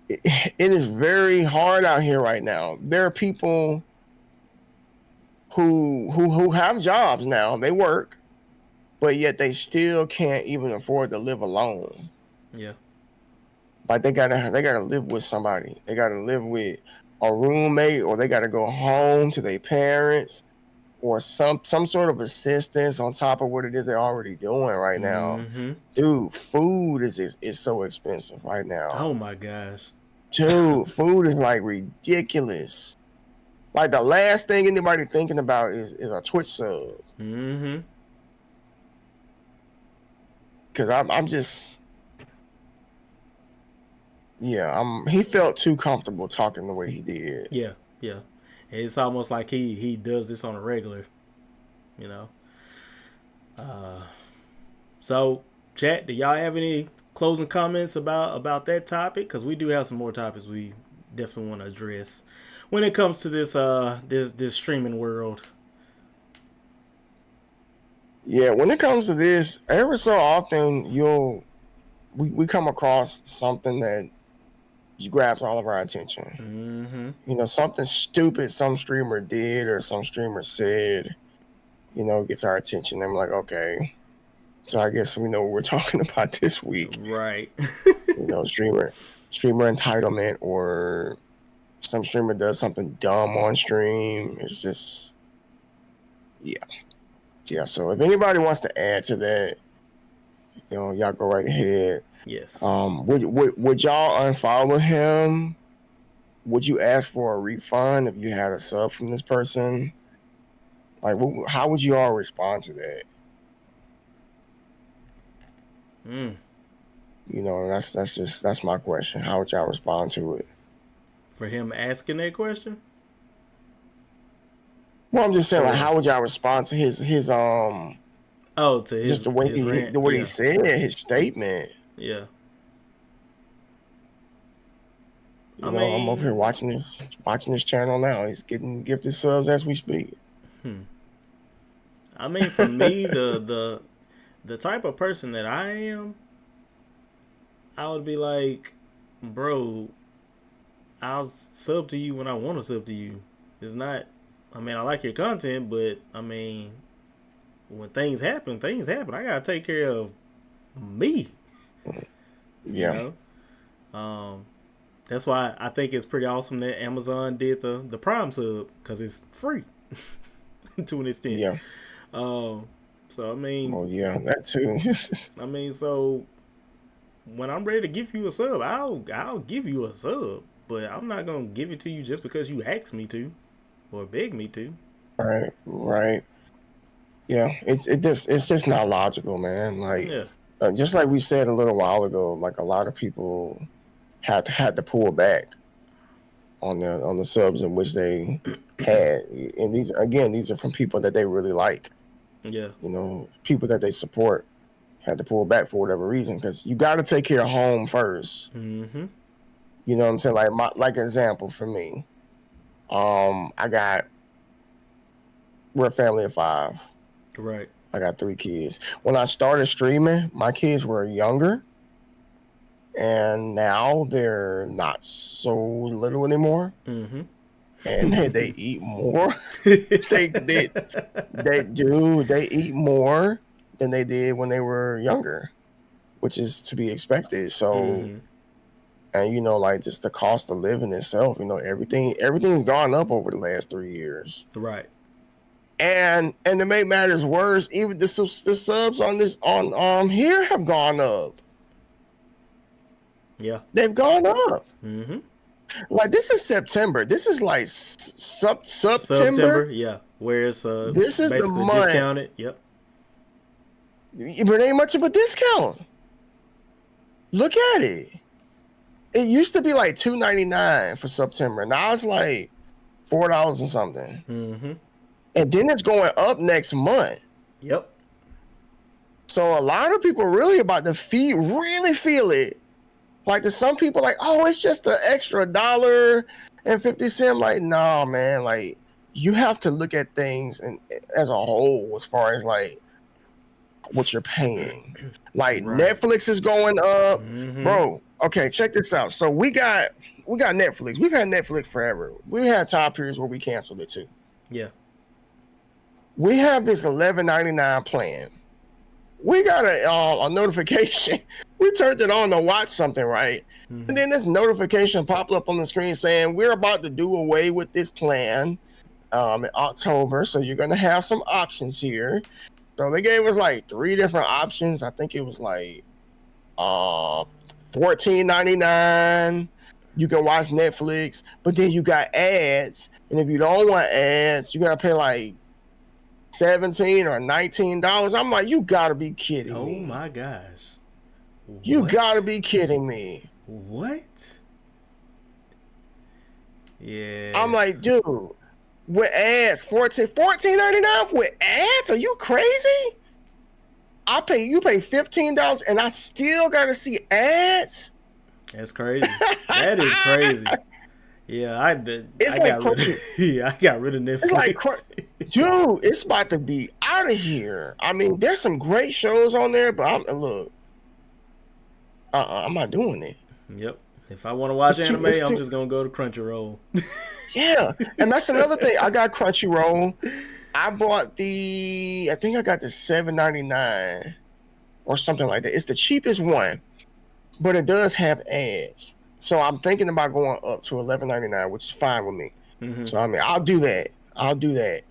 It is very hard out here right now. There are people who have jobs now. They work, but yet they still can't even afford to live alone. Yeah. Like they gotta live with somebody. They gotta live with a roommate, or they gotta go home to their parents, or some sort of assistance on top of what it is they're already doing right now. Mm-hmm. Dude, food is so expensive right now. Oh my gosh. Dude, food is like ridiculous. Like the last thing anybody thinking about is a Twitch sub. Mm-hmm. Cause I'm just, yeah, he felt too comfortable talking the way he did. Yeah. Yeah. It's almost like he does this on a regular, you know. So, chat, do y'all have any closing comments about that topic? Because we do have some more topics we definitely want to address when it comes to this streaming world. Yeah, when it comes to this, every so often we come across something that grabs all of our attention. Mm-hmm. Something stupid some streamer did or some streamer said, gets our attention. I'm like, okay, so I guess we know what we're talking about this week. Right. Streamer entitlement, or some streamer does something dumb on stream. It's just, yeah. So if anybody wants to add to that, y'all go right ahead. Yes. Would y'all unfollow him? Would you ask for a refund if you had a sub from this person? Like, how would you all respond to that? That's my question. How would y'all respond to it? For him asking that question? Well, I'm just saying, like, how would y'all respond to his to his just the way his rant? he said his statement? Yeah. I'm over here watching this channel now. He's getting gifted subs as we speak. I mean, for me, the type of person that I am, I would be like, bro, I'll sub to you when I want to sub to you. It's not, I mean, I like your content, but I mean, when things happen, I gotta take care of me. Yeah. That's why I think it's pretty awesome that Amazon did the Prime sub, because it's free to an extent. Yeah. So I mean. Oh yeah, that too. I mean, so when I'm ready to give you a sub, I'll give you a sub, but I'm not gonna give it to you just because you ask me to or beg me to. Right. Yeah, it's just not logical, man. Like, just like we said a little while ago, like a lot of people had to pull back on the subs in which they had, and these are from people that they really like. Yeah. People that they support had to pull back for whatever reason, because you got to take care of home first. Mm-hmm. You know what I'm saying? Like example for me, we're a family of 5. Right. I got 3 kids. When I started streaming, my kids were younger, and now they're not so little anymore. Mm-hmm. And they eat more. they eat more than they did when they were younger, which is to be expected. So, and like just the cost of living itself, everything's gone up over the last 3 years. Right. And to make matters worse, even the subs on here have gone up. Yeah, they've gone up. Mm-hmm. Like, this is September. This is like September. September, yeah. Where it's this is basically the month. Discounted. Yep. But ain't much of a discount. Look at it. It used to be like $2.99 for September. Now it's like $4 and something. Mm-hmm. and then it's going up next month. Yep. So a lot of people really about to really feel it. Like to some people, like, oh, it's just an extra $1.50. Like, no, man, like you have to look at things and as a whole as far as like what you're paying. Like Right. Netflix is going up, Mm-hmm. bro. Okay, check this out. So we got Netflix. We've had Netflix forever. We had time periods where we canceled it too. Yeah. We have this $11.99 plan. We got a notification. We turned it on to watch something, right? And Mm-hmm. then this notification popped up on the screen saying we're about to do away with this plan in October. So you're gonna have some options here. So they gave us like 3 different options. I think it was like $14.99. You can watch Netflix, but then you got ads, and if you don't want ads, you gotta pay like $17 or $19. I'm like, you gotta be kidding Oh me. my gosh. You What? gotta be kidding me. What? I'm Yeah. like, dude, with ads, $14.99 with ads? Are you crazy? You pay $15 and I still gotta see ads. That's crazy. That is crazy. Yeah, It's I like got rid of crunchy. yeah, I got rid of It's like Netflix. dude, it's about to be out of here. I mean, there's some great shows on there, but look, I'm not doing it. Yep. If I want to watch anime, It's I'm too, just gonna go to Crunchyroll. yeah. And that's another thing. I got Crunchyroll. I bought I think I got the $7.99 or something like that. It's the cheapest one, but it does have ads. So I'm thinking about going up to $11.99, which is fine with me. Mm-hmm. So I mean, I'll do that. I'll do that.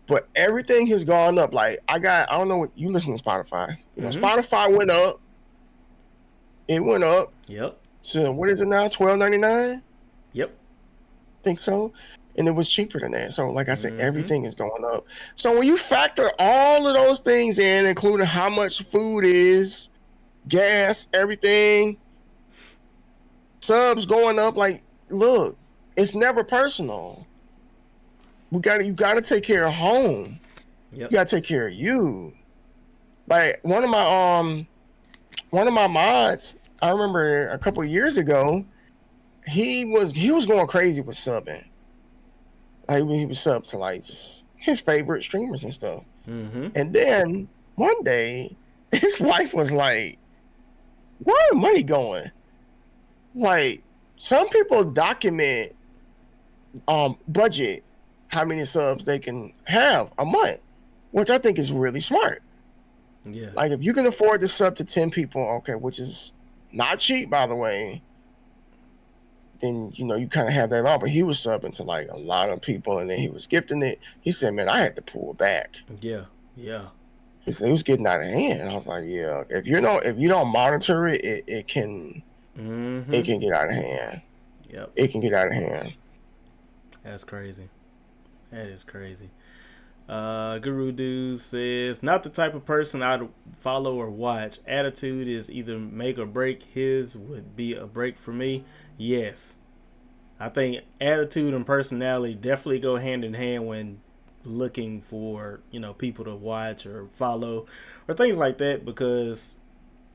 But everything has gone up. Like I don't know what you listen to Spotify. You know, Mm-hmm. Spotify went up. It went up Yep. to what is it now? $12.99? Yep. Think so. And it was cheaper than that. So, like I said, Mm-hmm. everything is going up. So when you factor all of those things in, including how much food is, gas, everything, subs going up, like, look, it's never personal. You gotta take care of home. Yep. You gotta take care of you. Like one of my mods, I remember a couple of years ago, he was going crazy with subbing. Like he was sub to like just his favorite streamers and stuff. Mm-hmm. And then one day, his wife was like, "Where the money going?" Like some people document budget how many subs they can have a month, which I think is really smart. Yeah. Like if you can afford to sub to 10 people, okay, which is not cheap by the way, then you know you kind of have that on. But he was subbing to like a lot of people, and then he was gifting it. He said, "Man, I had to pull back." Yeah. Yeah. He said it was getting out of hand. I was like, "Yeah, if you don't monitor it, Mm-hmm. it can get out of hand. Yep. It can get out of hand." That's crazy. That is crazy. Guru Dude says, not the type of person I'd follow or watch. Attitude is either make or break. His would be a break for me. Yes. I think attitude and personality definitely go hand in hand when looking for, people to watch or follow or things like that, because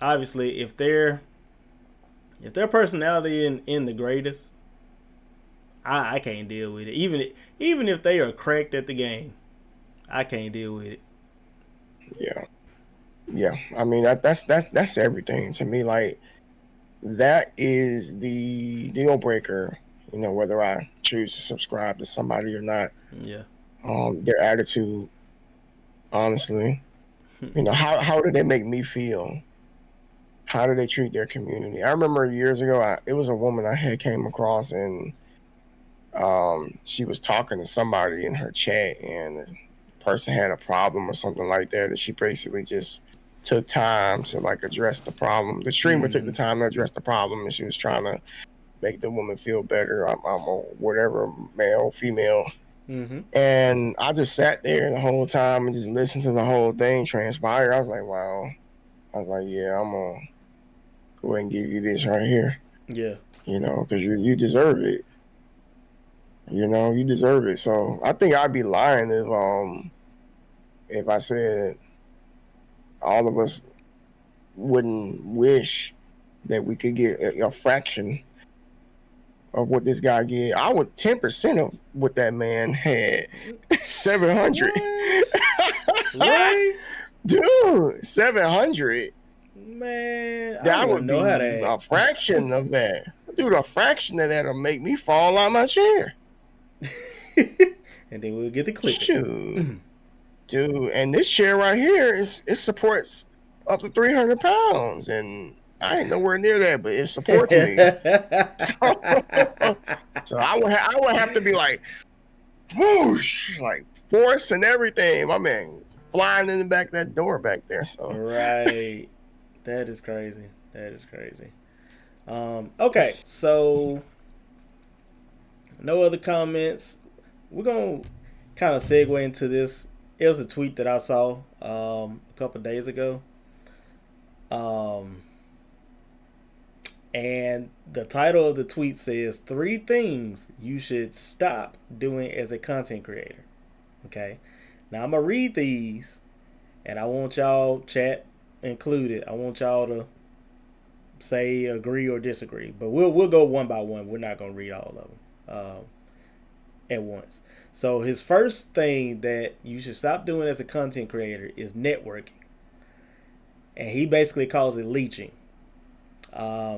obviously if their personality in the greatest, I can't deal with it. Even if they are cracked at the game, I can't deal with it. Yeah, yeah. I mean that's everything to me. Like that is the deal breaker. You know, whether I choose to subscribe to somebody or not. Yeah. Their attitude, honestly. You know, how did they make me feel? How do they treat their community? I remember years ago, it was a woman I had came across, and she was talking to somebody in her chat, and the person had a problem or something like that, and she basically just took time to like address the problem. The streamer took the time to address the problem, and she was trying to make the woman feel better. I'm a whatever, male, female. Mm-hmm. And I just sat there the whole time and just listened to the whole thing transpire. I was like, wow. I was like, yeah, I'm gonna go ahead and give you this right here, Yeah. you know, because you deserve it. You know, you deserve it. So I think I'd be lying if I said all of us wouldn't wish that we could get a fraction of what this guy get. I would 10% of what that man had. 700. What? Right? Dude, 700. Man, I That wouldn't would know how be to a act. fraction of that. Dude, a fraction of that'll make me fall out my chair. And then we'll get the clip. Shoot. Dude, and this chair right here it supports up to 300 pounds, and I ain't nowhere near that, but it supports me. So I would have to be like, whoosh, like force and everything. My man flying in the back of that door back there. So Right. That is crazy. That is crazy. Okay, so no other comments. We're gonna kind of segue into this. It was a tweet that I saw a couple days ago. And the title of the tweet says 3 things you should stop doing as a content creator. Okay. Now I'm gonna read these, and I want y'all, chat included, I want y'all to say agree or disagree. But we'll go one by one. We're not gonna read all of them at once. So his first thing that you should stop doing as a content creator is networking, and he basically calls it leeching.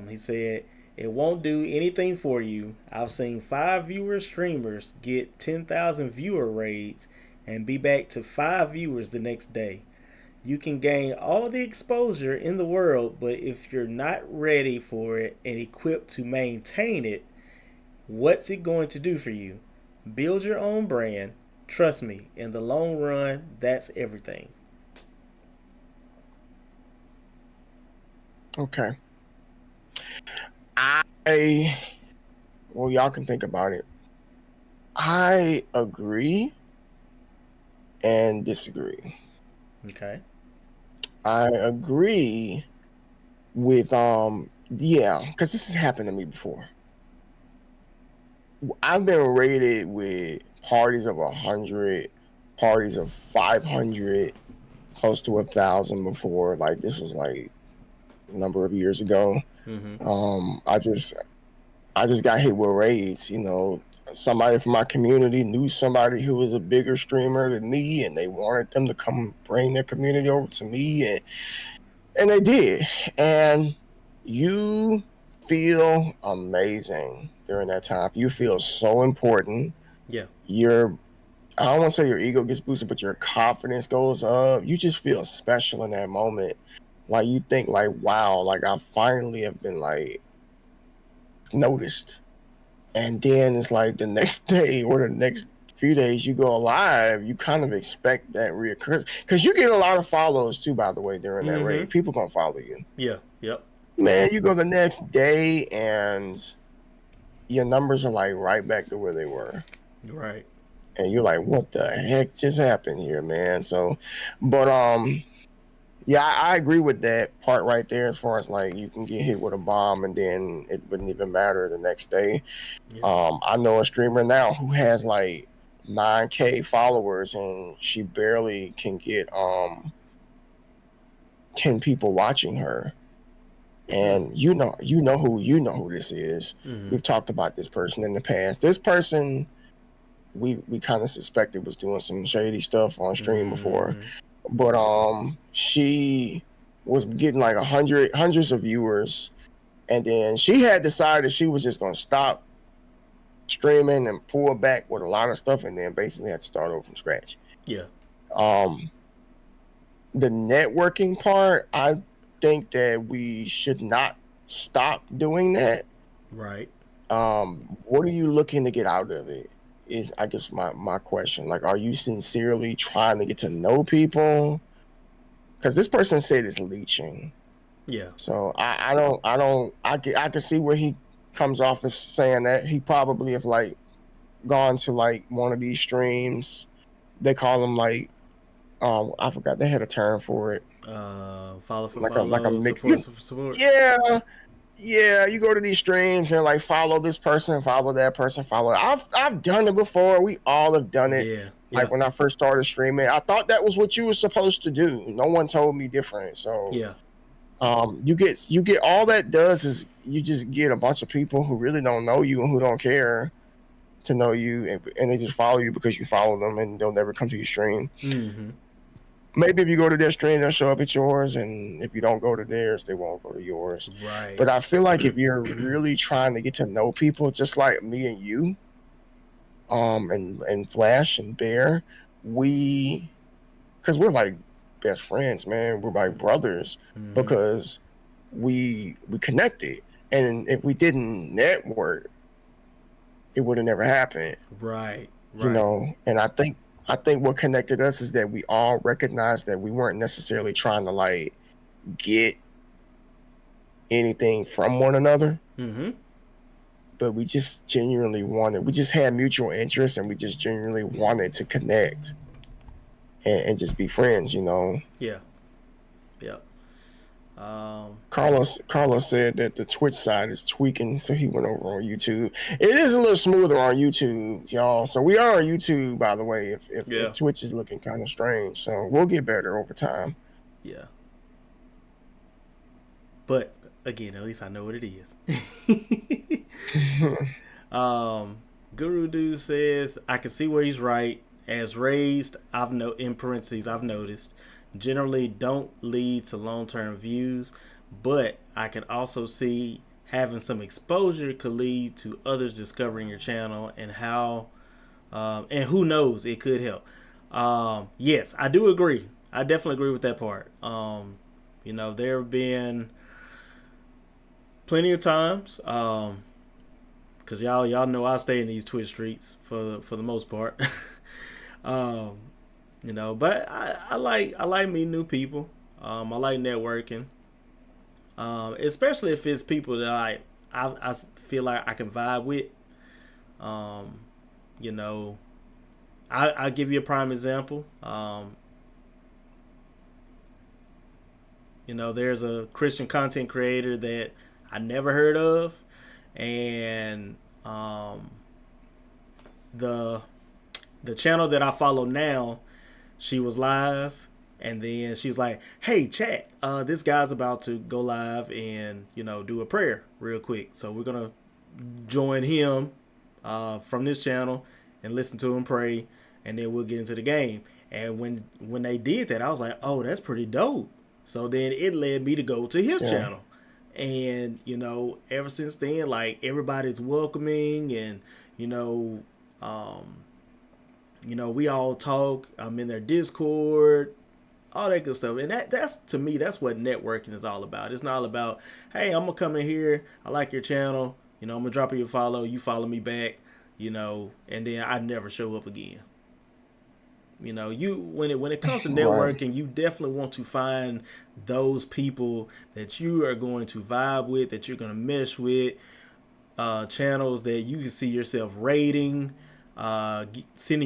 He said it won't do anything for you. I've seen 5 viewer streamers get 10,000 viewer raids and be back to 5 viewers the next day. You can gain all the exposure in the world, but if you're not ready for it and equipped to maintain it, what's it going to do for you? Build your own brand. Trust me, in the long run, that's everything. okay. Well, y'all can think about it. I agree and disagree. Okay. I agree with yeah, because this has happened to me before. I've been rated with parties of 100, parties of 500, close to 1,000 before. Like this was like a number of years ago. I just got hit with raids. You know, somebody from my community knew somebody who was a bigger streamer than me, and they wanted them to come bring their community over to me, and they did. And you feel amazing during that time. You feel so important. Yeah. I don't want to say your ego gets boosted, but your confidence goes up. You just feel special in that moment. Like you think like, wow, like I finally have been like noticed. And then it's like the next day or the next few days you go live, you kind of expect that reoccurrence. Because you get a lot of follows too, by the way, during that raid. People gonna follow you. Yeah. Yep. Man, you go the next day and your numbers are like right back to where they were. Right. And you're like, what the heck just happened here, man? So, but yeah, I agree with that part right there. As far as like you can get hit with a bomb and then it wouldn't even matter the next day. Yeah. I know a streamer now who has like 9K followers and she barely can get 10 people watching her. And you know who this is. We've talked about this person in the past. This person we kind of suspected was doing some shady stuff on stream before. But she was getting like hundreds of viewers, and then she had decided she was just gonna stop streaming and pull back with a lot of stuff, and then basically had to start over from scratch. Yeah. The networking part, I think that we should not stop doing that. Right. What are you looking to get out of it? Is I guess my question. Like, are you sincerely trying to get to know people? Because this person said it's leeching. Yeah. So I can see where he comes off as saying that. He probably have like gone to like one of these streams. They call them like I forgot, they had a term for it. Follow for Like follow, a mix. support for support. Yeah. yeah, you go to these streams and like follow this person, follow that person, follow. I've done it before. We all have done it. Yeah, Like yeah, when I first started streaming, I thought that was what you were supposed to do. No one told me different. So yeah. you get all that does is you just get a bunch of people who really don't know you and who don't care to know you, and they just follow you because you follow them, and they'll never come to your stream. Mm-hmm. Maybe if you go to their stream, they'll show up at yours, and if you don't go to theirs, they won't go to yours. Right. But I feel like if you're really trying to get to know people, just like me and you, and Flash and Bear, we, because we're like best friends, man. We're like brothers Mm-hmm. because we connected, and if we didn't network, it would have never happened. Right. You Right. know, and I think what connected us is that we all recognized that we weren't necessarily trying to like get anything from one another, Mm-hmm. but we just genuinely wanted, we just had mutual interests, and we just genuinely wanted to connect and just be friends, you know. Yeah. Yeah. Is Carlos said that the Twitch side is tweaking, so he went over on YouTube. It is a little smoother on YouTube, y'all. So we are on YouTube, by the way, if yeah. Twitch is looking kind of strange. So we'll get better over time. Yeah. But again, at least I know what it is. Guru Dude says I can see where he's right. As raised, in parentheses I've noticed generally don't lead to long term views, but I can also see having some exposure could lead to others discovering your channel and who knows, it could help. Yes, I do agree. I definitely agree with that part. There have been plenty of times, cause y'all know I stay in these Twitch streets for the most part. um, but I like meeting new people. I like networking, especially if it's people that I feel like I can vibe with. Um, you know, I give you a prime example. There's a Christian content creator that I never heard of, and the the channel that I follow now, she was live, and then she was like, "Hey, chat, this guy's about to go live and do a prayer real quick, so we're gonna join him from this channel and listen to him pray, and then we'll get into the game." And when they did that, I was like, "Oh, that's pretty dope." So then it led me to go to his Yeah. channel. And, ever since then, like, everybody's welcoming, and, we all talk. I'm in their Discord, all that good stuff. And that's to me, that's what networking is all about. It's not about, hey, I'm gonna come in here, I like your channel, I'm gonna drop you a follow, you follow me back, and then I never show up again. When it comes to Right. networking, you definitely want to find those people that you are going to vibe with, that you're going to mesh with, channels that you can see yourself rating, trusting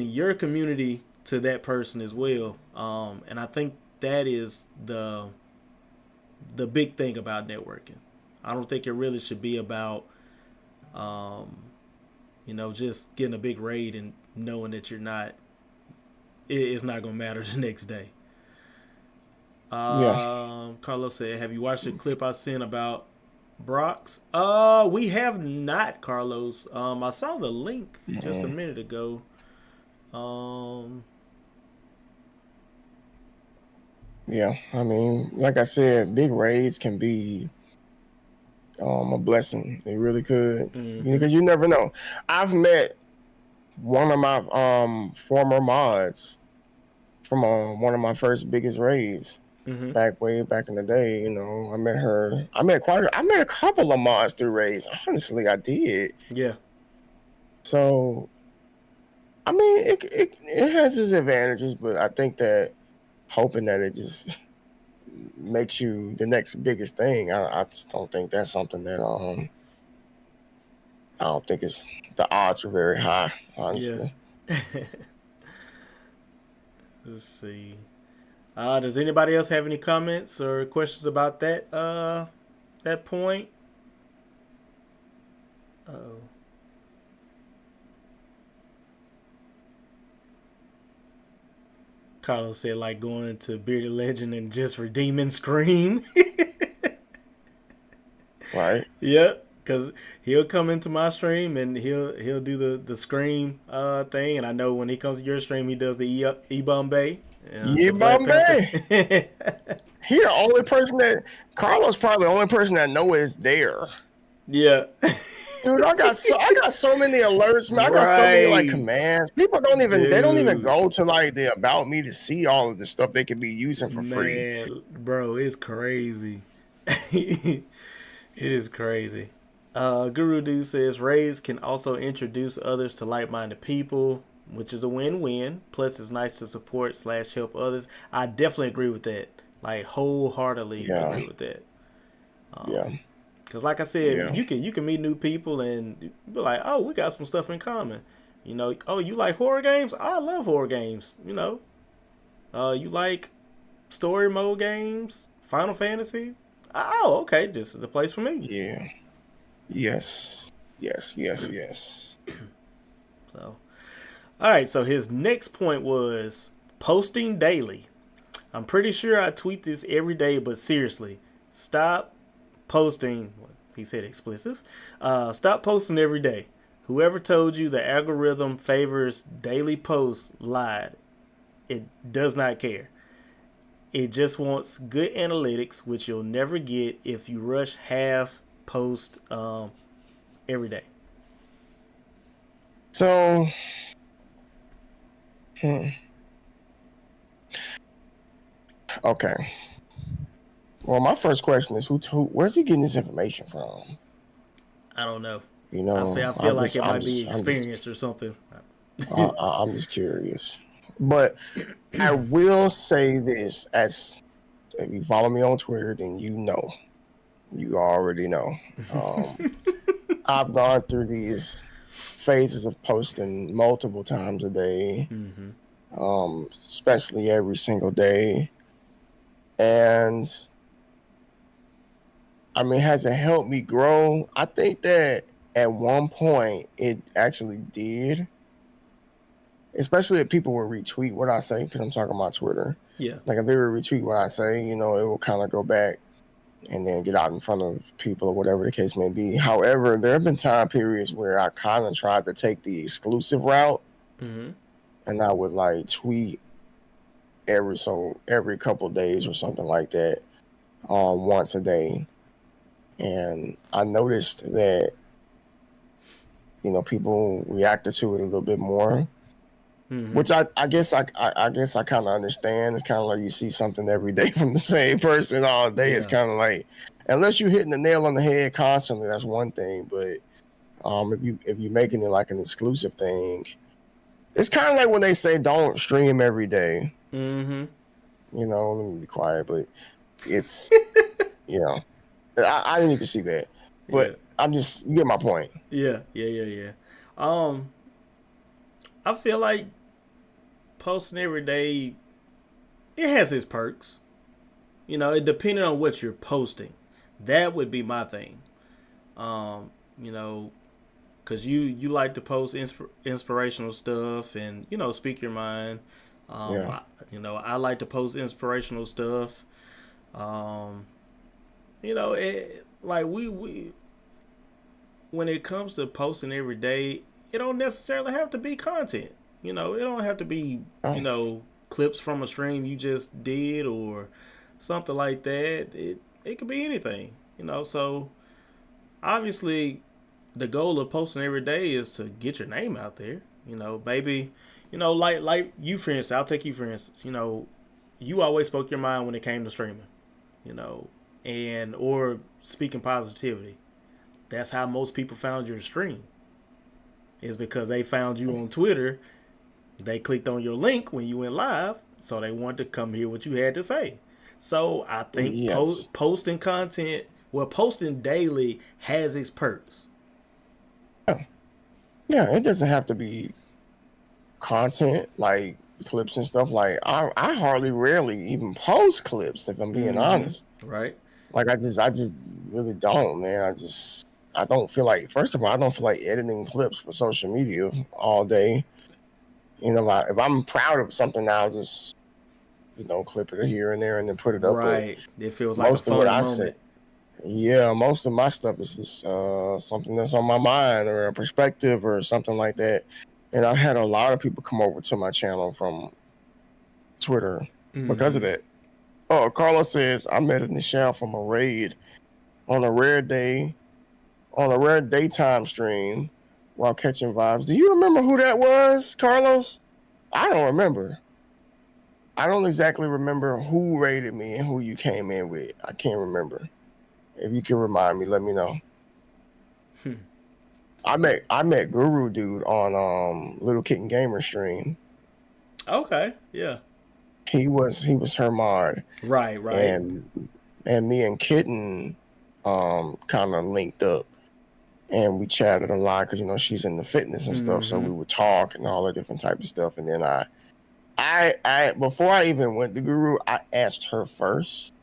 your community to that person as well. And I think that is the big thing about networking. I don't think it really should be about, just getting a big raid and knowing that it's not gonna matter the next day. Yeah. Carlos said, "Have you watched the clip I sent about Brock's?" We have not, Carlos. I saw the link just a Mm-mm. minute ago. Um, Yeah. I mean, like I said, big raids can be a blessing. They really could. mm-hmm, Because you never know. I've met one of my former mods from one of my first biggest raids mm-hmm, way back in the day. I met her. I met a couple of mods through raids. Honestly, I did. yeah, So I mean, it has its advantages, but I think that hoping that it just makes you the next biggest thing, I just don't think that's something that I don't think it's the odds are very high, yeah. honestly. Let's see. Does anybody else have any comments or questions about that that point. Oh. Carlos said like going to Bearded Legend and just redeeming Scream. right? Yep, because he'll come into my stream and he'll do the Scream thing, and I know when he comes to your stream, he does the Bombay, Yeah, the Black Panther. Bombay. He the only person that Carlos probably the only person that know is there. Yeah. Dude, I got so many alerts, man. I got so many like Right, commands. People don't even dude. go to like the about me to see all of the stuff they could be using for free. Man, bro, it's crazy. It is crazy. Guru Dude says raids can also introduce others to like-minded people, which is a win-win. Plus, it's nice to support / help others. I definitely agree with that. Like wholeheartedly Yeah, agree with that. yeah, Cause like I said, yeah. you can meet new people and be like, oh, we got some stuff in common. Oh, you like horror games? I love horror games. You like story mode games, Final Fantasy? Oh, okay, this is the place for me. Yeah. Yes. Yes. Yes. Yes. So, all right. So his next point was posting daily. I'm pretty sure I tweet this every day, but seriously, stop posting. He said explicit. Stop posting every day. Whoever told you the algorithm favors daily posts lied. It does not care. It just wants good analytics, which you'll never get if you rush half post every day. So, okay. Well, my first question is where's he getting this information from? I don't know. You I know, feel, I feel like it might be experience or something. I'm just curious. But I will say this: as if you follow me on Twitter, then you already know. I've gone through these phases of posting multiple times a day, especially every single day, and I mean, has it helped me grow? I think that at one point it actually did, especially if people will retweet what I say, because I'm talking about Twitter. Yeah. Like if they will retweet what I say, it will kind of go back and then get out in front of people or whatever the case may be. However, there have been time periods where I kind of tried to take the exclusive route, and I would like tweet every couple days or something like that, once a day. And I noticed that people reacted to it a little bit more, which I guess I kind of understand. It's kind of like you see something every day from the same person all day. Yeah. It's kind of like, unless you're hitting the nail on the head constantly, that's one thing. But if you're making it like an exclusive thing, it's kind of like when they say don't stream every day. Let me be quiet, but it's I didn't even see that, but Yeah. you get my point. Yeah. I feel like posting every day, it has its perks. It depending on what you're posting. That would be my thing. Because you like to post inspirational stuff and speak your mind. I like to post inspirational stuff. Like we when it comes to posting every day, it don't necessarily have to be content. It don't have to be clips from a stream you just did or something like that. It could be anything. So obviously the goal of posting every day is to get your name out there. Maybe like you for instance. I'll take you for instance. You always spoke your mind when it came to streaming. And or speaking positivity. That's how most people found your stream. Is because they found you on Twitter. They clicked on your link when you went live, so they wanted to come hear what you had to say. So I think Yes. posting content, posting daily has its perks. Yeah, it doesn't have to be content like clips and stuff. Like I hardly rarely even post clips if I'm being honest. Right? Like I just really don't, man. I don't feel like. First of all, I don't feel like editing clips for social media all day. You know, like, if I'm proud of something, I'll just clip it here and there and then put it up. But Right. It feels like a most of what funny I say, moment. yeah, most of my stuff is just something that's on my mind or a perspective or something like that. And I've had a lot of people come over to my channel from Twitter because of Mm-hmm. that. Oh, Carlos says I met in the shower from a raid on a rare day on a rare daytime stream while catching vibes. Do you remember who that was, Carlos? I don't remember. I don't exactly remember who raided me and who you came in with. I can't remember. If you can remind me, let me know. I met Guru dude on Little Kitten Gamer stream. Okay. Yeah. He was her mod, Right. Right. and me and Kitten kind of linked up and we chatted a lot because she's into fitness and stuff, so Mm-hmm. we would talk and all the different type of stuff. And then I before I even went to Guru, I asked her first.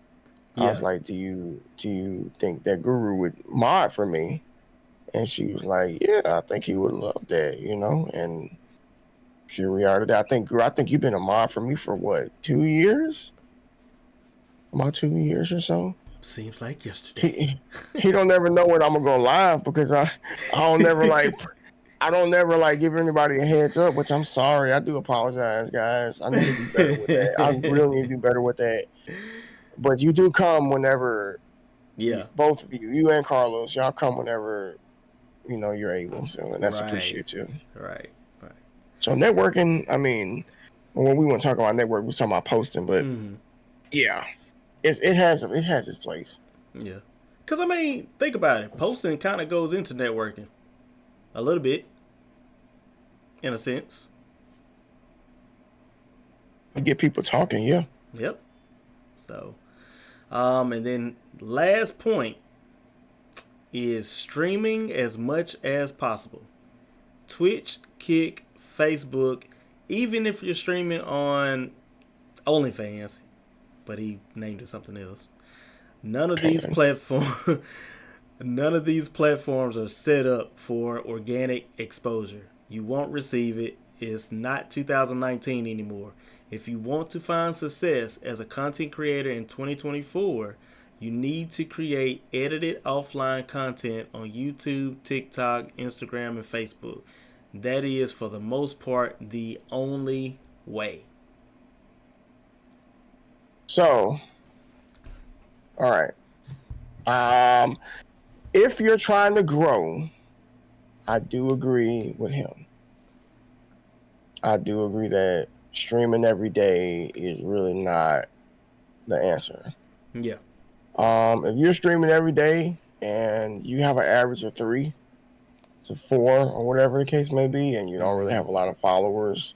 I was Yeah. like, do you think that Guru would mod for me? And she was like, yeah, I think he would love that, And here we are today. I think you've been a mod for me for what, 2 years? About 2 years or so. Seems like yesterday. He don't never know when I'm gonna go live because I don't never like I don't never like give anybody a heads up, which I'm sorry. I do apologize, guys. I need to do better with that. I really need to do better with that. But you do come whenever Yeah. both of you and Carlos, y'all come whenever you're able. So, and that's Right. appreciated too. Right. Right. So networking, I mean, when we want to talk about network, we talking about posting, but Mm-hmm. yeah, it has its place. Yeah. Because, I mean, think about it. Posting kind of goes into networking a little bit, in a sense. You get people talking, yeah. Yep. So, and then last point is streaming as much as possible. Twitch, Kick, Facebook, even if you're streaming on OnlyFans, but he named it something else. None of these Pants. platforms none of these platforms are set up for organic exposure. You won't receive it. It's not 2019 anymore. If you want to find success as a content creator in 2024, you need to create edited offline content on YouTube, TikTok, Instagram, and Facebook. That is, for the most part, the only way. So, all right. If you're trying to grow, I do agree with him. I do agree that streaming every day is really not the answer. Yeah. If you're streaming every day and you have an average of 3 to 4 or whatever the case may be, and you don't really have a lot of followers,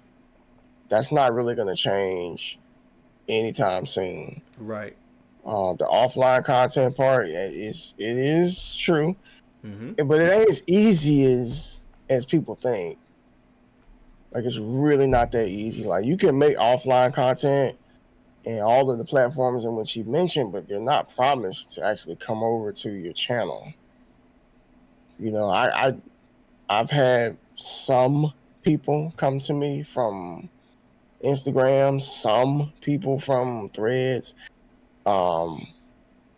that's not really going to change anytime soon. Right. The offline content part it is true, Mm-hmm. but it ain't as easy as people think. Like, it's really not that easy. Like, you can make offline content and all of the platforms in which you mentioned, but they're not promised to actually come over to your channel. I've had some people come to me from Instagram, some people from Threads, um,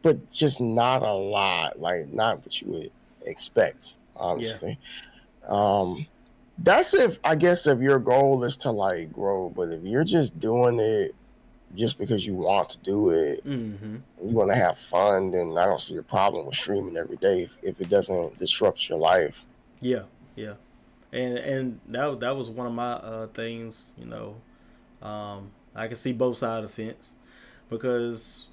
but just not a lot. Like, not what you would expect, Yeah. honestly. Um, that's if your goal is to like grow, but if you're just doing it just because you want to do it, Mm-hmm. you want to have fun, then I don't see a problem with streaming every day if it doesn't disrupt your life. Yeah. Yeah. And that was one of my things. I can see both sides of the fence because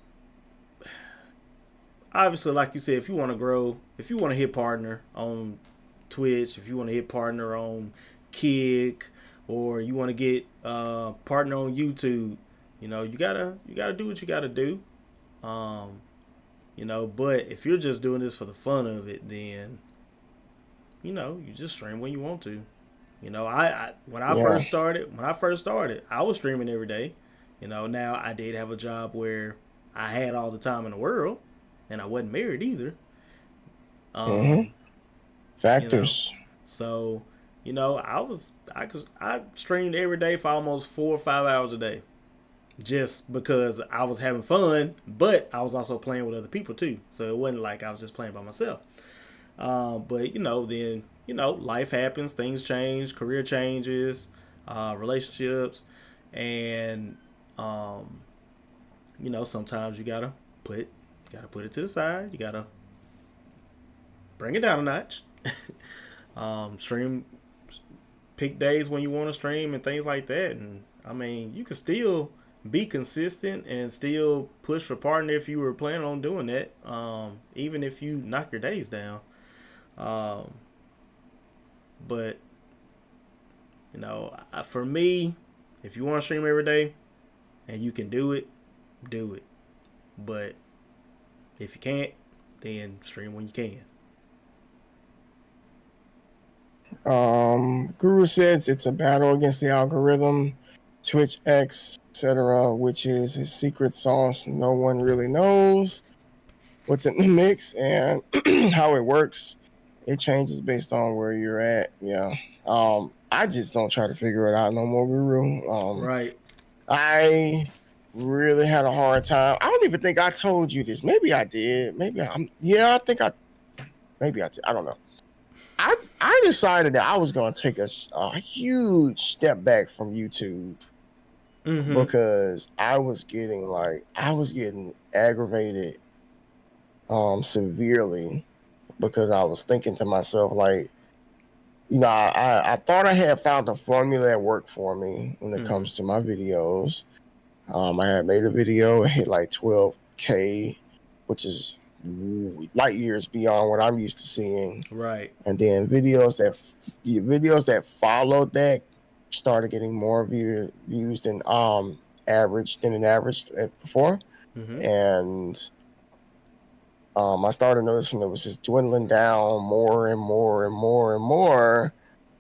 obviously, like you said, if you want to grow, if you want to hit partner on Twitch, if you want to hit partner on Kick, or you want to get partner on YouTube, you gotta do what you gotta do. Um, but if you're just doing this for the fun of it, then you just stream when you want to. I when I Yeah. first started, I was streaming every day. Now I did have a job where I had all the time in the world. and I wasn't married either. Mm-hmm. Um, you know, Factors. so I streamed every day for almost 4 or 5 hours a day, just because I was having fun, but I was also playing with other people too. So it wasn't like I was just playing by myself. But then life happens, things change, career changes, relationships, and um, sometimes you gotta put it to the side. You gotta bring it down a notch. Stream, pick days when you want to stream and things like that. And I mean, you can still be consistent and still push for partner if you were planning on doing that. Even if you knock your days down. Um, but for me, if you want to stream every day and you can do it, do it. But if you can't, then stream when you can. Guru says it's a battle against the algorithm, Twitch X, etc., which is a secret sauce no one really knows what's in the mix and how it works. It changes based on where you're at. Yeah. I just don't try to figure it out no more, Guru. Right. I really had a hard time. I don't even think I told you this. Maybe I did. Yeah, maybe I did. I don't know. I decided that I was going to take a huge step back from YouTube Mm-hmm. because I was getting aggravated severely because I was thinking to myself like, I thought I had found a formula that worked for me when it Mm-hmm. comes to my videos. I had made a video, it hit like 12K, which is light years beyond what I'm used to seeing. Right. And then the videos that followed that started getting more views than an average before. Mm-hmm. And I started noticing it was just dwindling down more and more and more and more.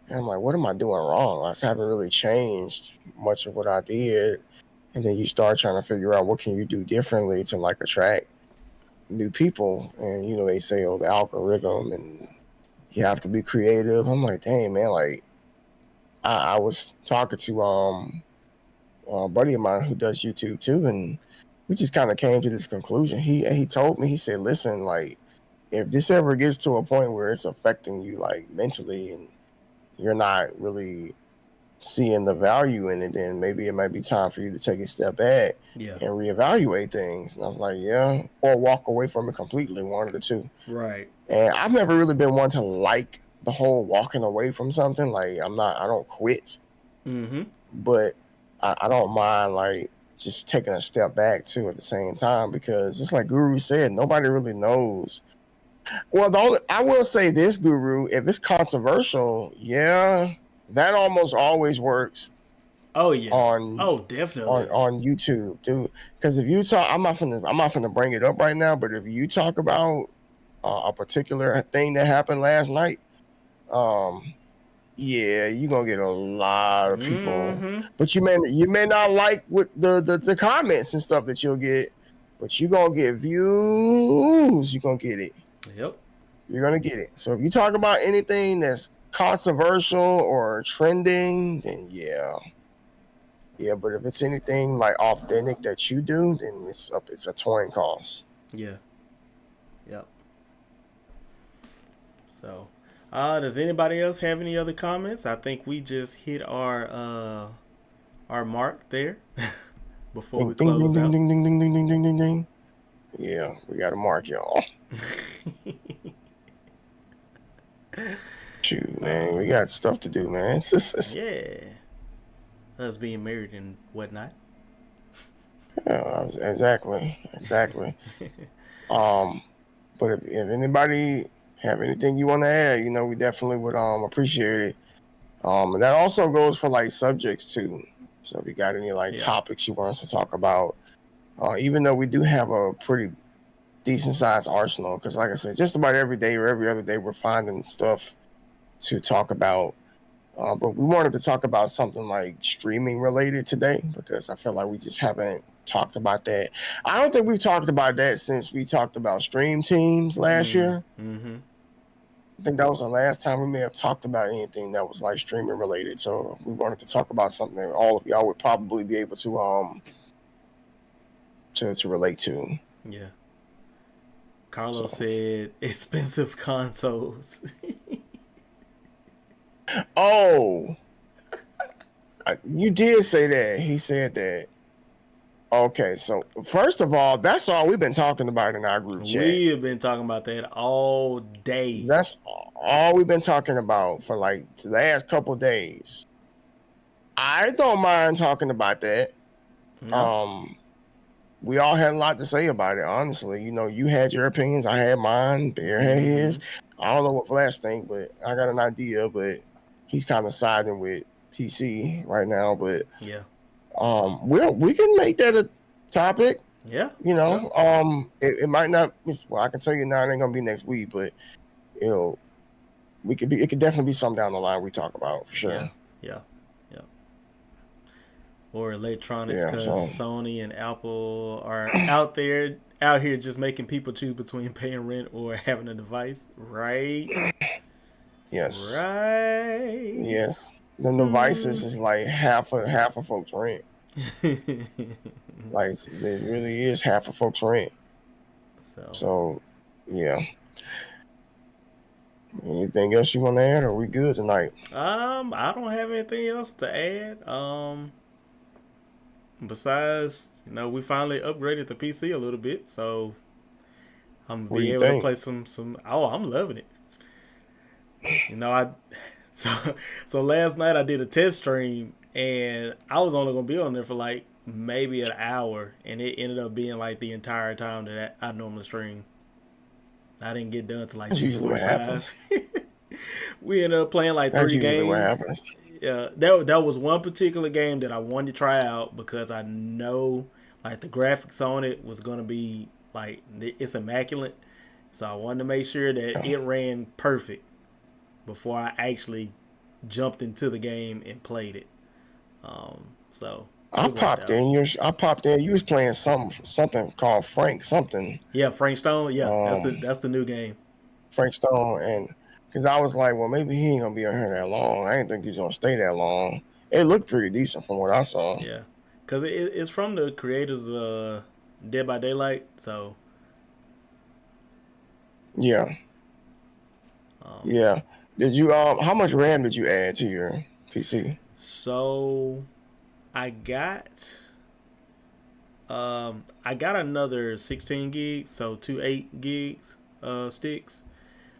And I'm like, what am I doing wrong? I just haven't really changed much of what I did. And then you start trying to figure out what can you do differently to like attract new people. And they say, oh, the algorithm and you have to be creative. I'm like, dang man, like I was talking to a buddy of mine who does YouTube too, and we just kind of came to this conclusion. He told me, he said, listen, like if this ever gets to a point where it's affecting you like mentally and you're not really seeing the value in it, then maybe it might be time for you to take a step back Yeah. and reevaluate things. And I was like, yeah, or walk away from it completely, one of the two. Right. And I've never really been one to like the whole walking away from something. Like I don't quit, Mm-hmm. but I don't mind like just taking a step back too at the same time because it's like Guru said, nobody really knows. Well, I will say this, Guru, if it's controversial, yeah, that almost always works Oh yeah. on Oh, definitely. on YouTube, dude. Because if you talk, I'm not gonna bring it up right now, but if you talk about a particular thing that happened last night, um, yeah, you're gonna get a lot of people. Mm-hmm. But you may not like what the comments and stuff that you'll get, but you're gonna get views. You're gonna get it. Yep. You're gonna get it. So if you talk about anything that's controversial or trending, then yeah. Yeah, but if it's anything like authentic that you do, then it's a towing cost. Yeah. Yep. So, does anybody else have any other comments? I think we just hit our mark there before we Ding ding close ding out. ding ding ding ding ding ding ding ding. Yeah, we got to mark y'all. Shoot, man, we got stuff to do, man. Yeah. Us being married and whatnot. Yeah, exactly. Um, but if anybody have anything you want to add, we definitely would appreciate it. And that also goes for like subjects too. So if you got any like Yeah. topics you want us to talk about, even though we do have a pretty decent sized arsenal, because like I said, just about every day or every other day we're finding stuff to talk about. But we wanted to talk about something like streaming related today because I feel like we just haven't talked about that. I don't think we've talked about that since we talked about stream teams last year. Mm-hmm. I think that was the last time we may have talked about anything that was like streaming related. So we wanted to talk about something that all of y'all would probably be able to relate to. Yeah. Carlos So, said expensive consoles. oh, you did say that. He said that. Okay, so first of all, that's all we've been talking about in our group chat. We have been talking about that all day. That's all we've been talking about for like the last couple days. I don't mind talking about that. No? We all had a lot to say about it, honestly. You know, you had your opinions, I had mine, Bear had his. I don't know what Flash think, but I got an idea, but he's kind of siding with PC right now. But Yeah. we can make that a topic. Yeah. You know, it might not. Well, I can tell you now, it ain't gonna be next week, but you know, it could definitely be something down the line we talk about for sure. Yeah. Yeah. Yeah. Or electronics, Yeah, because so Sony and Apple are out here just making people choose between paying rent or having a device. Right? yes, Right. yes. The devices is like half of folks' rent. Like it really is half of folks' rent. So yeah. Anything else you want to add? Or are we good tonight? I don't have anything else to add. Besides, we finally upgraded the PC a little bit, so I'm gonna What do be you able to think? play some. Oh, I'm loving it. I so so last night I did a test stream, and I was only gonna be on there for like maybe an hour, and it ended up being like the entire time that I normally stream. I didn't get done till like That's usually what 2:45. We ended up playing like That's 3 usually what games. happens. Yeah, that was one particular game that I wanted to try out because I know like the graphics on it was gonna be like it's immaculate, so I wanted to make sure that it ran perfect before I actually jumped into the game and played it. So I it worked popped out. in. I popped in. You was playing something called Frank something. Yeah, Frank Stone. Yeah, Um, that's the new game. Frank Stone, and because I was like, well, maybe he ain't gonna be on here that long. I didn't think he's gonna stay that long. It looked pretty decent from what I saw. Yeah, because it's from the creators of Dead by Daylight. So Yeah, um, yeah. Did you how much RAM did you add to your PC? so I got I got another 16 gigs, so 2 8 gigs sticks.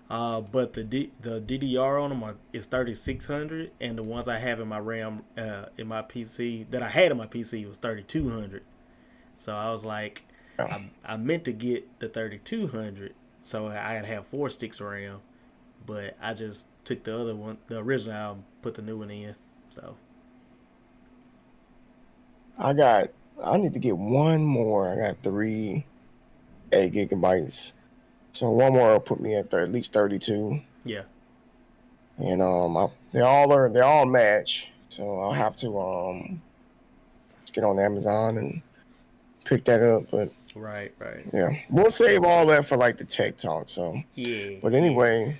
But the DDR on them is 3600, and the ones I have in my RAM in my PC that I had in my PC was 3200. So I was like, Yeah. I meant to get the 3200, so I'd have 4 sticks of RAM, but I just took the other one, the original album, put the new one in. So I need to get one more. I got 8 gigabytes. So one more will put me at at least 32. yeah, And they all match. So I'll have to just get on Amazon and pick that up. But right, yeah, we'll save all that for like the tech talk. So yeah. but anyway,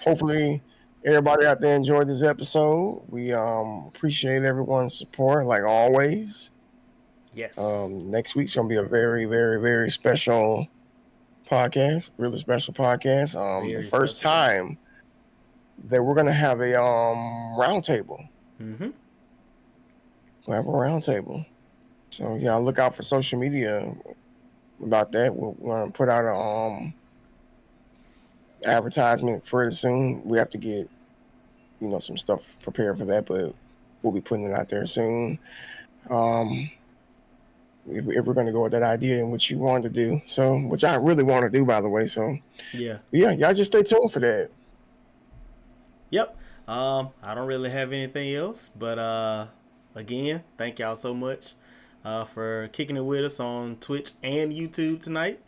hopefully everybody out there enjoyed this episode. We appreciate everyone's support like always. Yes, Next week's gonna be a very, very, very special podcast, really special podcast. The very first special one. time that we're gonna have a round table. Mhm. We'll have a round table. So yeah, look out for social media about that. We're gonna put out a advertisement for it soon. We have to get some stuff prepared for that, but we'll be putting it out there soon. If we're gonna go with that idea and what you wanted to do, so which I really want to do, by the way. So Yeah. yeah, y'all just stay tuned for that. Yep. I don't really have anything else, but again, thank y'all so much for kicking it with us on Twitch and YouTube tonight.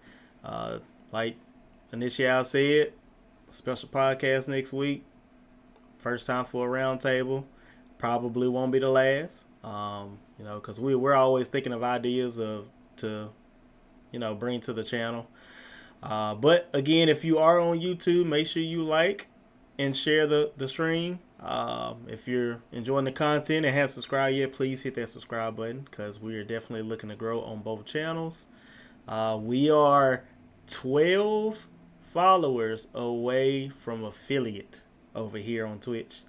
Like Initial said, special podcast next week. First time for a round table. Probably won't be the last. Because we're always thinking of ideas to bring to the channel. But again, if you are on YouTube, make sure you like and share the stream. If you're enjoying the content and haven't subscribed yet, please hit that subscribe button because we are definitely looking to grow on both channels. We are 12 followers away from affiliate over here on Twitch.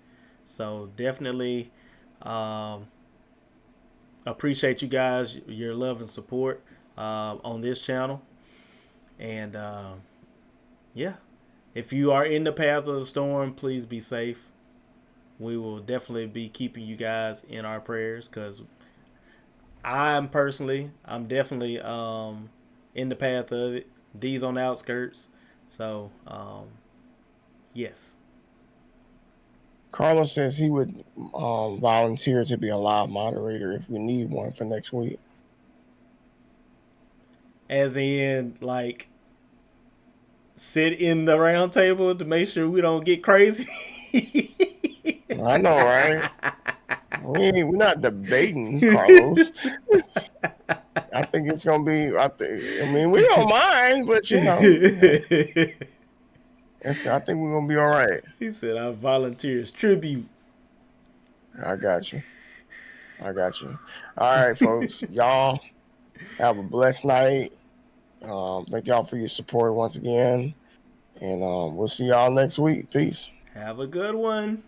So definitely appreciate you guys, your love and support on this channel. And yeah, if you are in the path of the storm, please be safe. We will definitely be keeping you guys in our prayers because I'm definitely in the path of it. D's on the outskirts. So yes. Carlos says he would volunteer to be a live moderator if we need one for next week. As in, like, sit in the round table to make sure we don't get crazy. I know, right? We're not debating, Carlos. I think it's gonna be. I mean, we don't mind, but I think we're gonna be all right. He said, "I volunteer as tribute." I got you. All right, folks. Y'all have a blessed night. Thank y'all for your support once again. And we'll see y'all next week. Peace. Have a good one.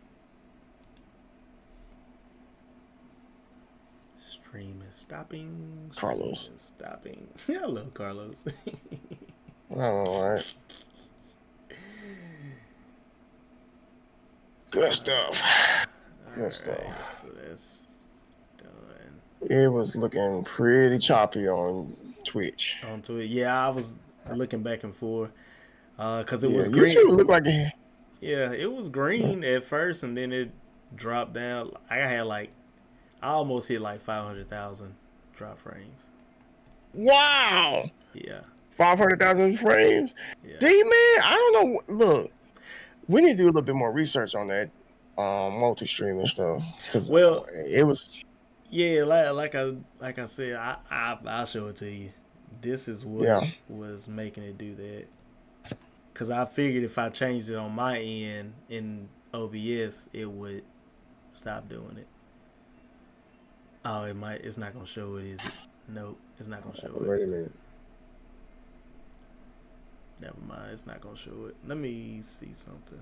Stream is stopping. Carlos. Is stopping. Hello, Carlos. All right. Good stuff. Good stuff. So that's done. It was looking pretty choppy on Twitch. Onto it. Yeah, I was looking back and forth. Because it was green. YouTube looked like it. Yeah, it was green at first, and then it dropped down. I almost hit like 500,000 drop frames. Wow. Yeah. 500,000 frames. Yeah. D man, I don't know. Look, we need to do a little bit more research on that multi-streaming stuff. Because it was. Yeah, like I said, I'll show it to you. This is what was making it do that. Because I figured if I changed it on my end in OBS, it would stop doing it. Oh, it's not going to show it, is it? Nope, it's not going to show it. Wait a minute. Never mind, it's not going to show it. Let me see something.